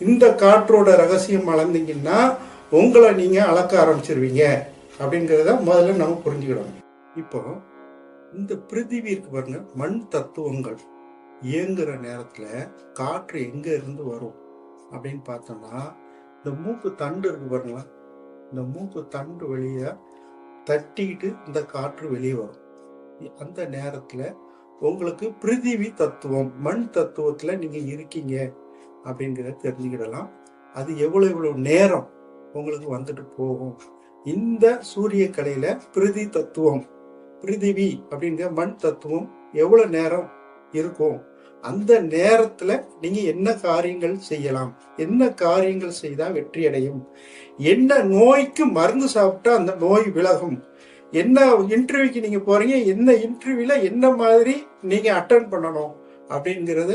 இந்த காற்றோட ரகசியம் அளந்தீங்கன்னா உங்களை நீங்க அளக்க ஆரம்பிச்சிருவீங்க அப்படிங்கிறத முதல்ல நம்ம புரிஞ்சுக்கிடணும். இப்போ இந்த பிருத்திவி இருக்கு பாருங்க, மண் தத்துவங்கள் இயங்குற நேரத்துல காற்று எங்க இருந்து வரும் அப்படின்னு பார்த்தோம்னா, இந்த மூக்கு தண்டு இருக்கு பாருங்களா, இந்த மூக்கு தண்டு வெளியே தட்டிக்கிட்டு இந்த காற்று வெளியே வரும். அந்த நேரத்துல உங்களுக்கு பிருத்திவி தத்துவம் மண் தத்துவத்துல நீங்க இருக்கீங்க அப்படிங்கிறத தெரிஞ்சுக்கிடலாம். அது எவ்வளவு நேரம் உங்களுக்கு வந்துட்டு போகும். இந்த சூரிய கலையில பிரிதி தத்துவம், பிரிதிவி அப்படிங்கிற மண் தத்துவம் எவ்வளவு நேரம் இருக்கும், அந்த நேரத்துல நீங்க என்ன காரியங்கள் செய்யலாம், என்ன காரியங்கள் செய்தா வெற்றி அடையும், என்ன நோய்க்கு மருந்து சாப்பிட்டா அந்த நோய் விலகும், என்ன இன்டர்வியூக்கு நீங்க போறீங்க, என்ன இன்டர்வியூல என்ன மாதிரி நீங்க அட்டன் பண்ணணும் அப்படிங்கிறத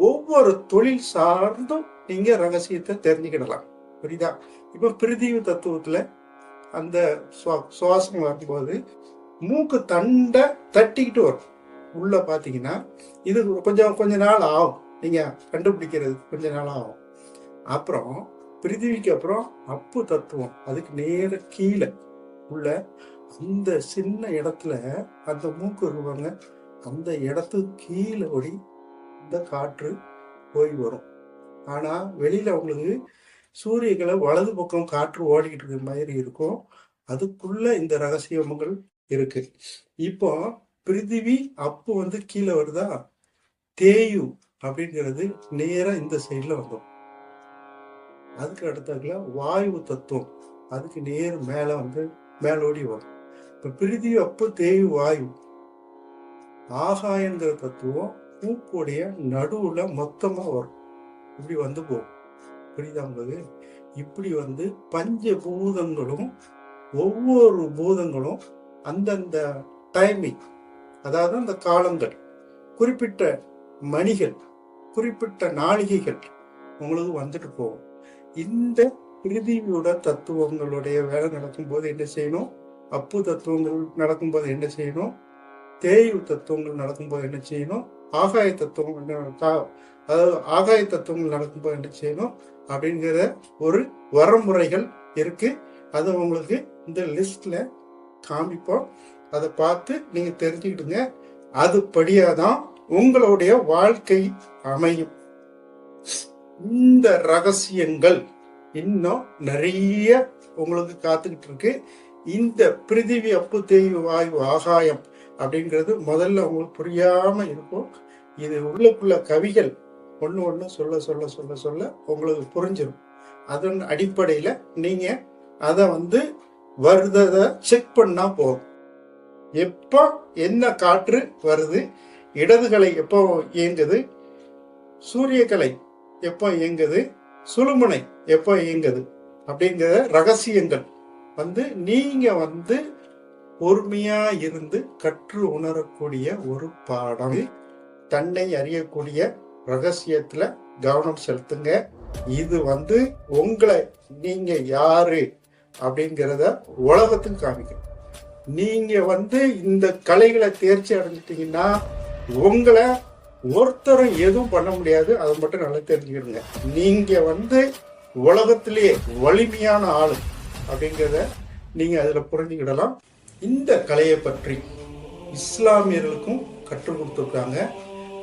ஒவ்வொரு தொழில் சார்ந்தும் நீங்க ரகசியத்தை தெரிஞ்சுக்கிடலாம். புரியுதா? இப்ப பிரிதிவு தத்துவத்துல அந்த சுவாசம் வரும்போது மூக்கு தண்டை தட்டிக்கிட்டு வரும். உள்ள பாத்தீங்கன்னா இது கொஞ்ச நாள் ஆகும், நீங்க கண்டுபிடிக்கிறது கொஞ்ச நாள் ஆகும். அப்புறம் பிரிதிவிக்கு அப்புறம் அப்பு தத்துவம், அதுக்கு நேர கீழே உள்ள அந்த சின்ன இடத்துல அந்த மூக்கு வருவாங்க, அந்த இடத்துக்கு கீழே ஓடி இந்த காற்று போய் வரும். ஆனா வெளியில உங்களுக்கு சூரியகளை வலது பக்கம் காற்று ஓடிக்கிட்டு இருக்கிற மாதிரி இருக்கும். அதுக்குள்ள இந்த ரகசியங்கள் இருக்கு. இப்போ பிரிதிவி அப்பு கீழே வருதா, தேயு அப்படிங்கிறது நேரா இந்த சைட்ல வந்தோம். அதுக்கு அடுத்தாக்குல வாயு தத்துவம், அதுக்கு நேர் மேல மேலோடி வரும். இப்ப பிரிதிவி அப்பு தேயு வாயு. ஆகாயங்கிற தத்துவம் மூக்குடைய நடுவுல மொத்தமா வரும், இப்படி போகும். புரியுதா உங்களுக்கு? இப்படி பஞ்ச பூதங்களும் ஒவ்வொரு பூதங்களும் அந்தந்த டைமிங், அதாவது அந்த காலங்கள், குறிப்பிட்ட மணிகள், குறிப்பிட்ட நாளிகைகள் உங்களுக்கு வந்துட்டு போகும். இந்த பிரிதிவியோட தத்துவங்களுடைய வேலை நடக்கும்போது என்ன செய்யணும், அப்பு தத்துவங்கள் நடக்கும்போது என்ன செய்யணும், தேய்வு தத்துவங்கள் நடக்கும்போது என்ன செய்யணும், ஆகாய தத்துவம், அதாவது ஆகாய தத்துவங்கள் நடக்கும்போது என்ன செய்யணும் அப்படிங்கிற ஒரு வரமுறைகள் இருக்கு. அது உங்களுக்கு இந்த லிஸ்ட்ல காமிப்போம். அதை பார்த்து நீங்க தெரிஞ்சுக்கிடுங்க. அது படியாதான் உங்களுடைய வாழ்க்கை அமையும். இந்த ரகசியங்கள் இன்னும் நிறைய உங்களுக்கு காத்துக்கிட்டு இருக்கு. இந்த பிரிதிவி அப்பு தேய்வு வாயு ஆகாயம் அப்படிங்கிறது முதல்ல உங்களுக்கு புரியாம இருக்கும். இது உள்ளுக்குள்ள கவிகள் ஒண்ணு சொல்ல சொல்ல சொல்ல சொல்ல உங்களுக்கு புரிஞ்சிடும். அதன் அடிப்படையில நீங்க அதை வருததை செக் பண்ணா போதும். எப்போ என்ன காற்று வருது, இடதுகளை எப்போ இயங்குது, சூரியக்கலை எப்போ இயங்குது, சுழுமுனை எப்போ இயங்குது அப்படிங்கிற ரகசியங்கள் நீங்க பொறுமையா இருந்து கற்று உணரக்கூடிய ஒரு பாடம். தன்னை அறியக்கூடிய ரகசியத்துல கவனம் செலுத்துங்க. இது உங்களை நீங்க யாரு அப்படிங்கிறத உலகத்துக்கு காமிக்கும். நீங்க இந்த கலைகளை தேர்ச்சி அடைஞ்சிட்டீங்கன்னா உங்களை ஒருத்தரும் எதுவும் பண்ண முடியாது. அதை மட்டும் நல்லா தெரிஞ்சுக்கிடுங்க. நீங்க உலகத்திலேயே வலிமையான ஆளு அப்படிங்கிறத நீங்க அதுல புரிஞ்சுக்கிடலாம். இந்த கலையை பற்றி இஸ்லாமியர்களுக்கும் கற்றுக் கொடுத்துருக்காங்க,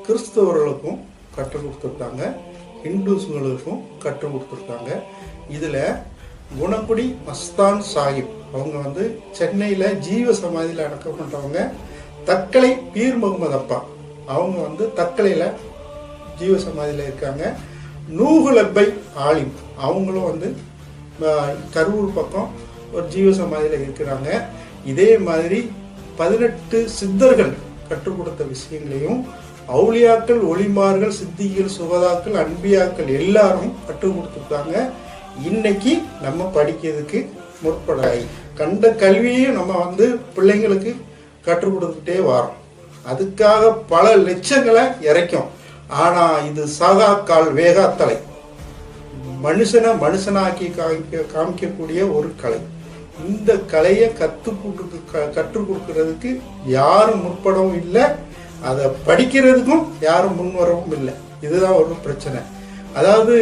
கிறிஸ்தவர்களுக்கும் கற்றுக் கொடுத்துருக்காங்க, ஹிந்துஸ்களுக்கும் கற்றுக் கொடுத்துருக்காங்க. இதுல குணங்குடி மஸ்தான் சாஹிப் அவங்க சென்னையில ஜீவ சமாதியில அடக்கப்பட்டவங்க. தக்கலை பீர் முகமது அப்பா அவங்க தக்கலையில ஜீவ சமாதியில இருக்காங்க. நூகுலப்பை ஆலிம் அவங்களும் கரூர் பக்கம் ஒரு ஜீவ சமாதியில இருக்கிறாங்க. இதே மாதிரி 18 சித்தர்கள் கற்றுக் கொடுத்த விஷயங்களையும் அவுளியாக்கள், ஒளிமார்கள், சித்திகள், சுகதாக்கள், அன்பியாக்கள் எல்லாரும் கற்றுக் கொடுத்துருக்காங்க. இன்னைக்கு நம்ம படிக்கிறதுக்கு முற்படாய் கண்ட கல்வியையும் நம்ம பிள்ளைங்களுக்கு கற்றுக் கொடுத்துட்டே வரோம். அதுக்காக பல லட்சங்களை இறைக்கும். ஆனா இது சாகாக்கால் வேகாத்தலை, மனுஷனை மனுஷனாக்கி காமிக்கக்கூடிய ஒரு கலை. இந்த கலையை கற்றுக் கொடுக்கறதுக்கு யாரும் முற்படவும் இல்லை, அதை படிக்கிறதுக்கும் யாரும் முன்வரவும் இல்லை. இதுதான் ஒரு பிரச்சனை. அதாவது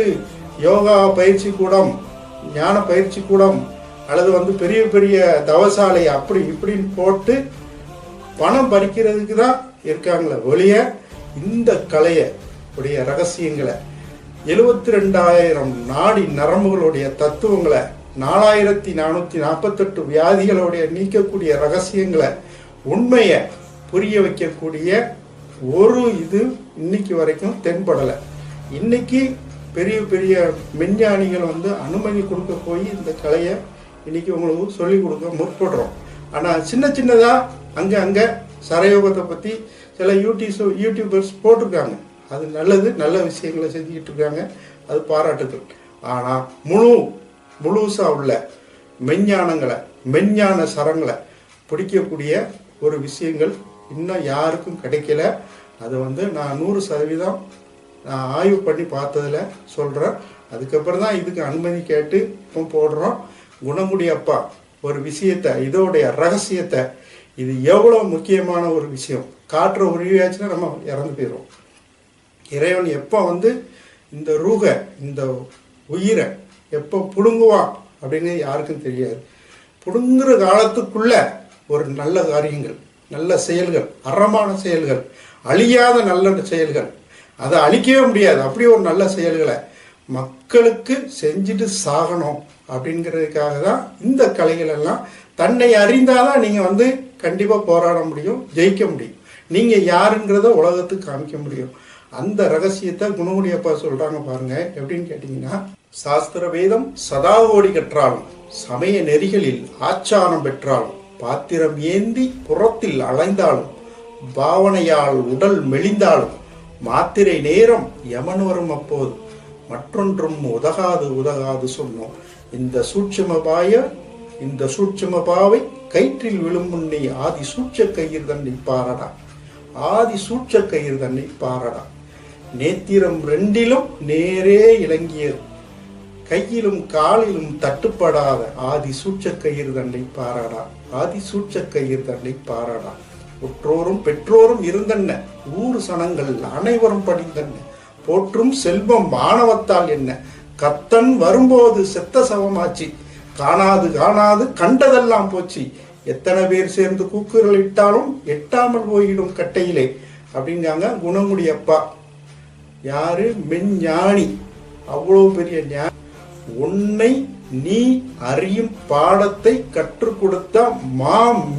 யோகா பயிற்சி கூடம், ஞான பயிற்சி கூடம் அல்லது பெரிய பெரிய தவசாலை அப்படி இப்படின்னு போட்டு பணம் பறிக்கிறதுக்கு தான் இருக்காங்களே ஒழிய இந்த கலைய உடைய ரகசியங்களை 72,000 நாடி நரம்புகளுடைய தத்துவங்களை 4,448 வியாதிகளுடைய நீக்கக்கூடிய ரகசியங்களை உண்மையை புரிய வைக்கக்கூடிய ஒரு இது இன்னைக்கு வரைக்கும் தென்படலை. இன்னைக்கு பெரிய பெரிய மெஞ்ஞானிகள் வந்து அனுமதி கொடுக்க போய் இந்த கலையை இன்னைக்கு உங்களுக்கு சொல்லி கொடுக்க முற்படுறோம். ஆனால் சின்ன சின்னதாக அங்கே சரயோகத்தை பற்றி சில யூடியூபர்ஸ் போட்டிருக்காங்க. அது நல்லது, நல்ல விஷயங்களை செஞ்சுக்கிட்டு இருக்காங்க, அது பாராட்டுகள். ஆனால் முழுசாக உள்ள மெஞ்ஞானங்களை, மெஞ்ஞான சரங்களை பிடிக்கக்கூடிய ஒரு விஷயங்கள் இன்னும் யாருக்கும் கிடைக்கல. அது வந்து நான் 100% நான் ஆய்வு பண்ணி பார்த்ததில் சொல்கிறேன். அதுக்கப்புறம் தான் இதுக்கு அனுமதி கேட்டு இப்போ போடுறோம். குணங்குடி அப்பா ஒரு விஷயத்தை, இதோடைய ரகசியத்தை, இது எவ்வளோ முக்கியமான ஒரு விஷயம், காற்ற உருவியாச்சுன்னா நம்ம இறந்து போயிடுவோம். இறைவன் எப்போ வந்து இந்த ரூகை, இந்த உயிரை எப்போ புடுங்குவான் அப்படின்னு யாருக்கும் தெரியாது. புடுங்குற காலத்துக்குள்ள ஒரு நல்ல காரியங்கள், நல்ல செயல்கள், அறமான செயல்கள், அழியாத நல்ல செயல்கள், அதை அழிக்கவே முடியாது அப்படி ஒரு நல்ல செயல்களை மக்களுக்கு செஞ்சுட்டு சாகணும் அப்படிங்கிறதுக்காக தான் இந்த கலைகள் எல்லாம். தன்னை அறிந்தாதான் நீங்கள் வந்து கண்டிப்பாக போராட முடியும், ஜெயிக்க முடியும். நீங்கள் யாருங்கிறத உலகத்துக்கு காமிக்க முடியும். அந்த ரகசியத்தை குணங்குடி அப்பா சொல்கிறாங்க பாருங்க. எப்படின்னு கேட்டிங்கன்னா, சாஸ்திர வேதம் சதாகோடி கற்றாலும், சமய நெறிகளில் ஆச்சாரம் பெற்றாலும், பாத்திரம் ஏந்தி புறத்தில் அலைந்தாலும், பாவனையால் உடல் மெலிந்தாலும், மாத்திரை நேரம் யமன் வரும் அப்போது மற்றொன்றும் உதகாது சொன்னோம். இந்த சூட்சுமபாவை கயிற்றில் விழும் முன்னே ஆதி சூட்ச கயிறு தன்னை பாரடா, ஆதி சூட்ச கயிறு தன்னை பாரடா. நேத்திரம் 2லும் நேரே இலங்கியது, கையிலும் காலிலும் தட்டுப்படாத ஆதி சூட்ச கயிறு தன்னை பாரடா, ஆதி சூட்ச கயிறு தன்னை பாரடா. உற்றோரும் பெற்றோரும் இருந்தன்ன, ஊர் சனங்கள் அனைவரும் படிந்தன்ன, போற்றும் செல்வம் மாணவத்தால் என்ன, கத்தன் வரும்போது செத்த சவமாச்சு, காணாது கண்டதெல்லாம் போச்சு, எத்தனை பேர் சேர்ந்து கூக்குரல் இட்டாலும் எட்டாமல் போயிடும் கட்டையிலே அப்படிங்காங்க குணங்குடி அப்பா. யாரு? மெஞ்ஞானி, அவ்வளோ பெரிய ஞானி. உன்னை நீ அறியும் பாடத்தை கற்றுக் கொடுத்த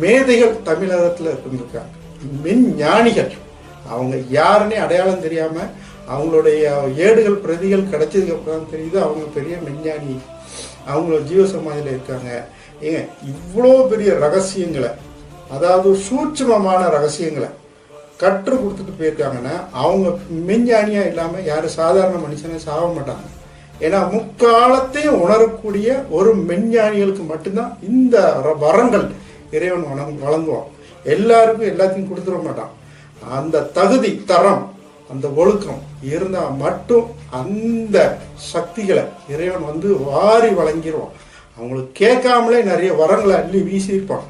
மேதைகள் தமிழகத்தில் இருந்திருக்காங்க, மெஞ்ஞானிகள். அவங்க யாருன்னே அடையாளம் தெரியாம அவங்களுடைய ஏடுகள் பிரதிகள் கிடைச்சதுக்கு அப்புறம் தெரியுது அவங்க பெரிய மெஞ்ஞானி, அவங்களோட ஜீவ சமாதியில் இருக்காங்க. ஏங்க இவ்வளோ பெரிய ரகசியங்களை, அதாவது சூட்சுமமான ரகசியங்களை கற்றுக் கொடுத்துட்டு போயிருக்காங்கன்னா அவங்க மெஞ்ஞானியா இல்லாமல் யாரும் சாதாரண மனுஷனே சாக மாட்டாங்க. ஏன்னா முக்காலத்தையும் உணரக்கூடிய ஒரு மெஞ்ஞானிகளுக்கு மட்டும்தான் இந்த வரங்கள் இறைவன் வழங்குவான். எல்லாருக்கும் எல்லாத்தையும் கொடுத்துட மாட்டான். அந்த தகுதி, தரம், அந்த ஒழுக்கம் இருந்தால் மட்டும் அந்த சக்திகளை இறைவன் வந்து வாரி வழங்கிடுவான். அவங்களுக்கு கேட்காமலே நிறைய வரங்களை அள்ளி வீசியிருப்பான்.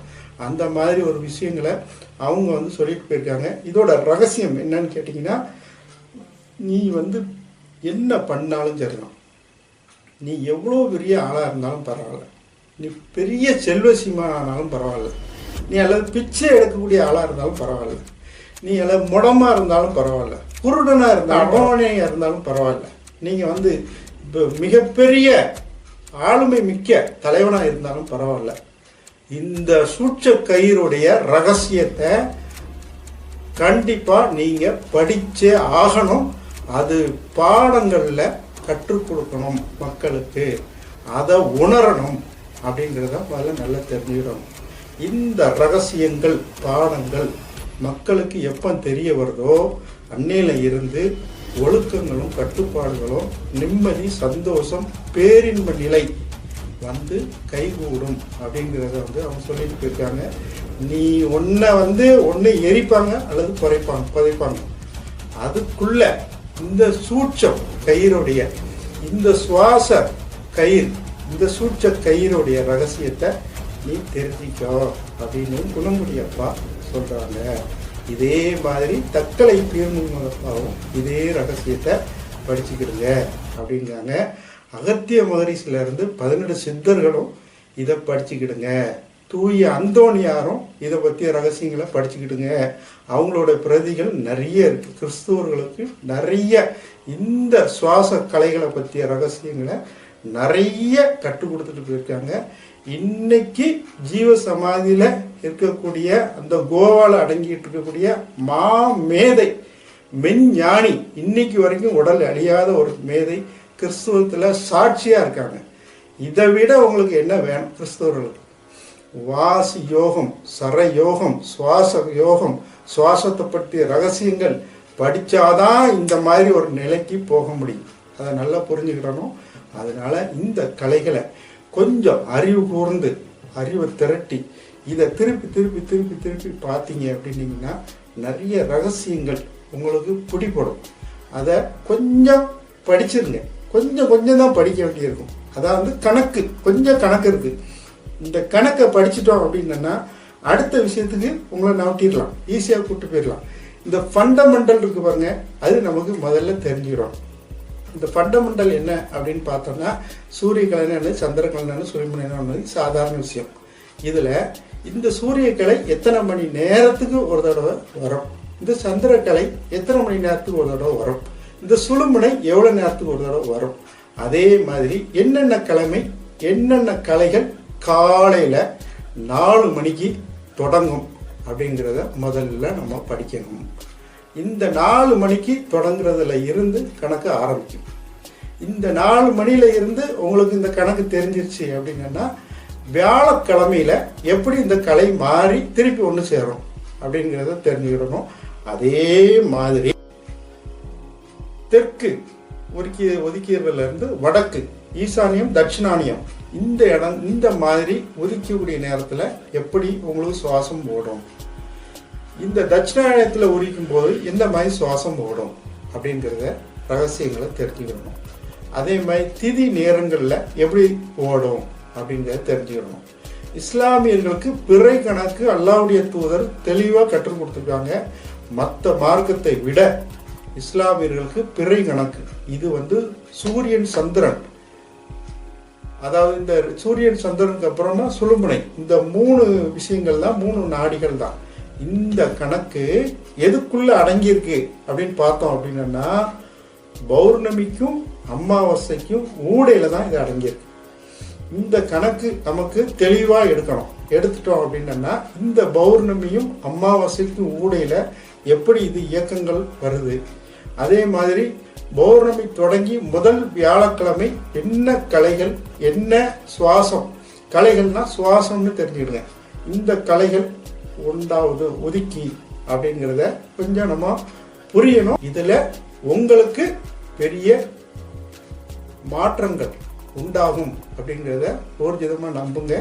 அந்த மாதிரி ஒரு விஷயங்களை அவங்க வந்து சொல்லிட்டு போயிருக்காங்க. இதோட ரகசியம் என்னன்னு கேட்டிங்கன்னா, நீ வந்து என்ன பண்ணாலும் சரிதான், நீ எவ்வளோ பெரிய ஆளாக இருந்தாலும் பரவாயில்ல, நீ பெரிய செல்வசிமானாலும் பரவாயில்ல, நீ அல்லது பிச்சை எடுக்கக்கூடிய ஆளாக இருந்தாலும் பரவாயில்ல, நீ அல்லது முடமாக இருந்தாலும் பரவாயில்ல, குருடனாக இருந்தாலும் அபவனையாக இருந்தாலும் பரவாயில்ல, நீங்கள் வந்து மிகப்பெரிய ஆளுமை மிக்க தலைவனாக இருந்தாலும் பரவாயில்ல, இந்த சூட்ச கயிறுடைய ரகசியத்தை கண்டிப்பாக நீங்கள் படிச்சே ஆகணும். அது பாடங்களில் கற்றுக் கொடுக்கணும் மக்களுக்கு, அதை உணரணும் அப்படிங்கிறத முதல்ல நல்லா தெரிஞ்சுக்கணும். இந்த ரகசியங்கள், பாடங்கள் மக்களுக்கு எப்போ தெரிய வருதோ அன்னையில இருந்து ஒழுக்கங்களும் கட்டுப்பாடுகளும் நிம்மதி, சந்தோஷம், பேரின்ப நிலை வந்து கைகூடும் அப்படிங்கிறத வந்து அவங்க சொல்லிட்டு போயிருக்காங்க. நீ ஒன்று எரிப்பாங்க அல்லது புதைப்பாங்க. அதுக்குள்ள இந்த சூட்சம் கயிறுடைய, இந்த சுவாச கயிறு, இந்த சூட்ச கயிறுடைய ரகசியத்தை நீ தெரிஞ்சிக்கோ அப்படின்னு குணங்குடி அப்பா சொல்றாங்க. இதே மாதிரி தக்கலை பீர்முகப்பாவும் இதே ரகசியத்தை படிச்சுக்கிடுங்க அப்படிங்கிறாங்க. அகத்திய மகரிஷில இருந்து 18 சித்தர்களும் இதை படிச்சுக்கிடுங்க. தூய அந்தோணியாரும் இதை பற்றிய ரகசியங்களை படிச்சுக்கிடுங்க. அவங்களோட பிரதிகள் நிறைய இருக்கு. கிறிஸ்துவர்களுக்கு நிறைய இந்த சுவாச கலைகளை பற்றிய ரகசியங்களை நிறைய கற்றுக் கொடுத்துட்டு போயிருக்காங்க. இன்னைக்கு ஜீவ சமாதியில இருக்கக்கூடிய அந்த கோவால அடங்கிட்டு இருக்கக்கூடிய மேதை, மெஞ்ஞானி, இன்னைக்கு வரைக்கும் உடல் அழியாத ஒரு மேதை கிறிஸ்துவத்துல சாட்சியா இருக்காங்க. இதை விட உங்களுக்கு என்ன வேணும்? கிறிஸ்தவர்களுக்கு வாசி யோகம், சர யோகம், சுவாச யோகம், சுவாசத்தை பற்றிய ரகசியங்கள் படிச்சாதான் இந்த மாதிரி ஒரு நிலைக்கு போக முடியும். அதை நல்லா புரிஞ்சுக்கிறணும். அதனால இந்த கலைகளை கொஞ்சம் அறிவு கூர்ந்து அறிவை திரட்டி இதை திருப்பி திருப்பி திருப்பி திருப்பி பார்த்தீங்க அப்படின்னீங்கன்னா நிறைய ரகசியங்கள் உங்களுக்கு பிடிபடும். அதை கொஞ்சம் படிச்சிருங்க. கொஞ்சம் கொஞ்சம் தான் படிக்க வேண்டியிருக்கும். அதாவது கணக்கு, கொஞ்சம் கணக்கு இருக்கு. இந்த கணக்கை படிச்சுட்டோம் அப்படின்னா அடுத்த விஷயத்துக்கு உங்களை நவட்டிடலாம், ஈஸியாக கூட்டு போயிடலாம். இந்த ஃபண்டமெண்டல் இருக்கு பாருங்க, அது நமக்கு முதல்ல தெரிஞ்சிடும். இந்த ஃபண்டமெண்டல் என்ன அப்படின்னு பார்த்தோம்னா சூரிய கலைன்னு சந்திர கலைன்னு சூரியமணி சாதாரண விஷயம். இதில் இந்த சூரியக்கலை எத்தனை மணி நேரத்துக்கு ஒரு தடவை வரும், இந்த சந்திரக்கலை எத்தனை மணி நேரத்துக்கு ஒரு தடவை வரும், இந்த சுழுமுனை எவ்வளோ நேரத்துக்கு ஒரு தடவை வரும். அதே மாதிரி என்னென்ன கிழமை என்னென்ன கலைகள் காலையில் 4 மணிக்கு தொடங்கும் அப்படிங்கிறத முதல்ல நம்ம படிக்கணும். இந்த 4 மணிக்கு தொடங்குறதுல இருந்து கணக்கு ஆரம்பிக்கும். இந்த 4 மணியில இருந்து உங்களுக்கு இந்த கணக்கு தெரிஞ்சிருச்சு அப்படின்னா வியாழக்கிழமையில எப்படி இந்த கலை மாறி திருப்பி ஒன்று சேரும் அப்படிங்கிறத தெரிஞ்சுக்கிடணும். அதே மாதிரி தெற்கு ஒதுக்கியதுல இருந்து வடக்கு, ஈசானியம், தட்சிணானியம், இந்த இடம் இந்த மாதிரி ஒதுக்கக்கூடிய நேரத்தில் எப்படி உங்களுக்கு சுவாசம் ஓடும், இந்த தட்சிணாயனத்தில் உரிக்கும் போது எந்த மாதிரி சுவாசம் ஓடும் அப்படிங்கிறத ரகசியங்களை தெரிஞ்சுக்கணும். அதே மாதிரி திதி நேரங்களில் எப்படி ஓடும் அப்படிங்கிறத தெரிஞ்சுக்கணும். இஸ்லாமியர்களுக்கு பிறை கணக்கு அல்லாஹ்வுடைய தூதர் தெளிவாக கற்றுக் கொடுத்துருக்காங்க. மற்ற மார்க்கத்தை விட இஸ்லாமியர்களுக்கு பிறை கணக்கு இது சூரியன் சந்திரன், அதாவது இந்த சூரியன் சந்திரனுக்கு அப்புறமா சுழுமுனை, இந்த 3 விஷயங்கள் தான், 3 நாடிகள் தான். இந்த கணக்கு எதுக்குள்ள அடங்கியிருக்கு அப்படின்னு பார்த்தோம் அப்படின்னா பௌர்ணமிக்கும் அமாவாசைக்கும் ஊடையில தான் இது அடங்கியிருக்கு. இந்த கணக்கு நமக்கு தெளிவா எடுக்கணும். எடுத்துட்டோம் அப்படின்னா இந்த பௌர்ணமியும் அமாவாசைக்கும் ஊடையில எப்படி இது இயக்கங்கள் வருது, அதே மாதிரி பௌர்ணமி தொடங்கி முதல் வியாழக்கிழமை என்ன கலைகள், என்ன சுவாசம், கலைகள்னா சுவாசம்னு தெரிஞ்சுடுங்க. இந்த கலைகள் உண்டாவது ஒதுக்கி அப்படிங்கிறத கொஞ்சம் நம்ம புரியணும். இதுல உங்களுக்கு பெரிய மாற்றங்கள் உண்டாகும் அப்படிங்கிறத ஊர்ஜிதமா நம்புங்க.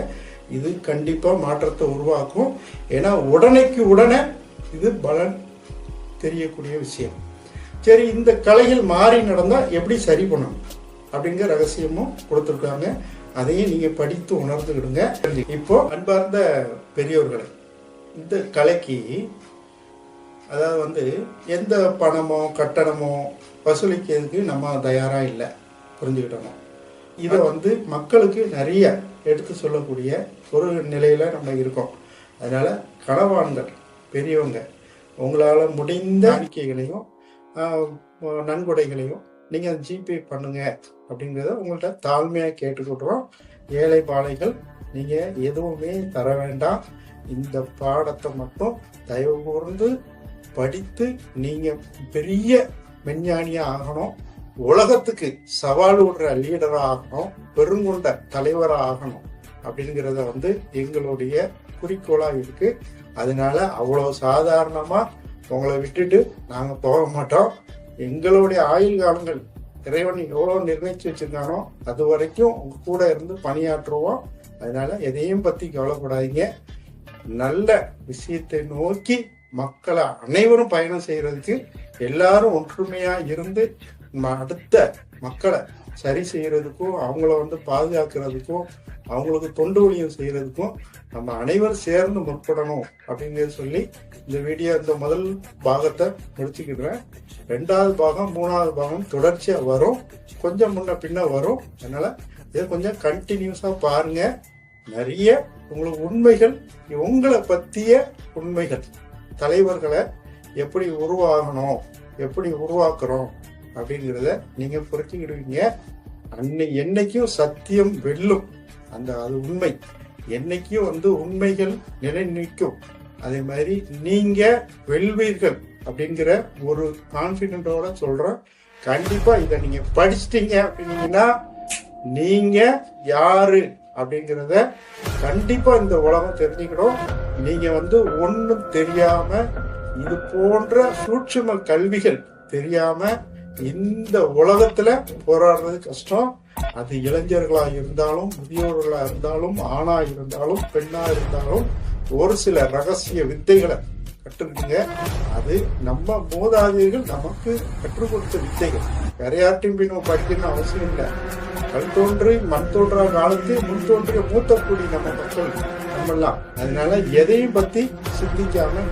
இது கண்டிப்பா மாற்றத்தை உருவாக்கும். ஏன்னா உடனேக்கு உடனே இது பலன் தெரியக்கூடிய விஷயம். சரி, இந்த கலைகள் மாறி நடந்தா எப்படி சரி பண்ணணும் அப்படிங்கிற ரகசியமும் கொடுத்துருக்காங்க. அதையும் நீங்க படித்து உணர்ந்துக்கிடுங்க. இப்போ அன்பார்ந்த பெரியோர்களை, இந்த கலைக்கு அதாவது எந்த பணமோ கட்டணமோ வசூலிக்கிறதுக்கு நம்ம தயாரா இல்லை, புரிஞ்சுக்கிட்டோம். இதை மக்களுக்கு நிறைய எடுத்து சொல்லக்கூடிய ஒரு நிலையில நம்ம இருக்கோம். அதனால கணவான்கள் பெரியவங்க உங்களால் முடிந்த அறிக்கைகளையும் நன்கொடைகளையும் நீங்கள் ஜிபே பண்ணுங்க அப்படிங்கிறத உங்கள்கிட்ட தாழ்மையாக கேட்டுக்கிட்டுறோம். ஏழை பாலைகள் நீங்கள் எதுவுமே தர வேண்டாம். இந்த பாடத்தை மட்டும் தயவு கூர்ந்து படித்து நீங்கள் பெரிய விஞ்ஞானியாக ஆகணும், உலகத்துக்கு சவால் விடுற லீடராக ஆகணும், பெருங்கொண்ட தலைவராக ஆகணும் அப்படிங்கிறத எங்களுடைய குறிக்கோளாக இருக்கு. அதனால அவ்வளோ சாதாரணமாக உங்களை விட்டுட்டு நாங்கள் போக மாட்டோம். எங்களுடைய ஆயுள் காலங்கள் இறைவன் எவ்வளோ நிர்ணயிச்சு வச்சிருக்கானோ அது வரைக்கும் உங்க கூட இருந்து பணியாற்றுவோம். அதனால எதையும் பற்றி கவலைப்படாதீங்க. நல்ல விஷயத்தை நோக்கி மக்களை அனைவரும் பயணம் செய்யறதுக்கு எல்லாரும் ஒற்றுமையா இருந்து அடுத்த மக்களை சரி செய்யறதுக்கும் அவங்கள பாதுகாக்கிறதுக்கும் அவங்களுக்கு தொண்டு ஊழியம் செய்யறதுக்கும் நம்ம அனைவரும் சேர்ந்து முற்படணும் அப்படிங்கிறத சொல்லி இந்த வீடியோ இந்த முதல் பாகத்தை முடிச்சுக்கிடுறேன். 2வது பாகம் 3வது பாகம் தொடர்ச்சியா வரும், கொஞ்சம் முன்ன பின்ன வரும். அதனால இதை கொஞ்சம் கண்டினியூஸா பாருங்க. நிறைய உங்களுக்கு உண்மைகள், உங்களை பற்றிய உண்மைகள், தலைவர்களை எப்படி உருவாகணும், எப்படி உருவாக்குறோம் அப்படிங்கிறத நீங்க புரிஞ்சுக்கிடுவீங்க. என்னைக்கும் சத்தியம் வெல்லும், அது உண்மை என்னைக்கும் உண்மைகள் நிலை நிற்கும். அதே மாதிரி நீங்க வெல்வீர்கள் அப்படிங்கிற ஒரு கான்பிடென்டோட சொல்றேன். கண்டிப்பா இதை நீங்க படிச்சிட்டீங்க அப்படின்னீங்கன்னா நீங்க யாரு அப்படிங்கிறத கண்டிப்பா இந்த உலகம் தெரிஞ்சுக்கணும். நீங்க ஒண்ணும் தெரியாம இது போன்ற சூட்சும கல்விகள் தெரியாம இந்த உலகத்துல போராடுறது கஷ்டம். அது இளைஞர்களா இருந்தாலும், முதியோர்களா இருந்தாலும், ஆணா இருந்தாலும், பெண்ணா இருந்தாலும் ஒரு சில ரகசிய வித்தைகளை கற்றுக்குங்க. அது நம்ம மூதாதையர்கள் நமக்கு கற்றுக் கொடுத்த வித்தைகள். வேற யார்ட்டையும் போய் நம்ம படிக்கணும்னு அவசியம் இல்லை. கல் தோன்றி மண் தோன்றா காலத்து முன் தோன்றிய மூத்த கூடி நம்ம மக்கள் நம்மெல்லாம். அதனால எதையும் பத்தி சிந்திக்காம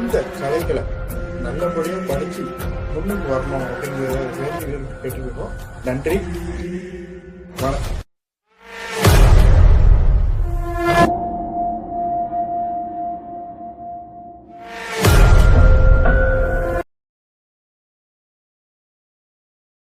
இந்த கலைகளை நல்லபடியா படிச்சு முன்னுக்கு வரணும் அப்படிங்கிறத கேட்டுக்கிறோம். நன்றி, வணக்கம்.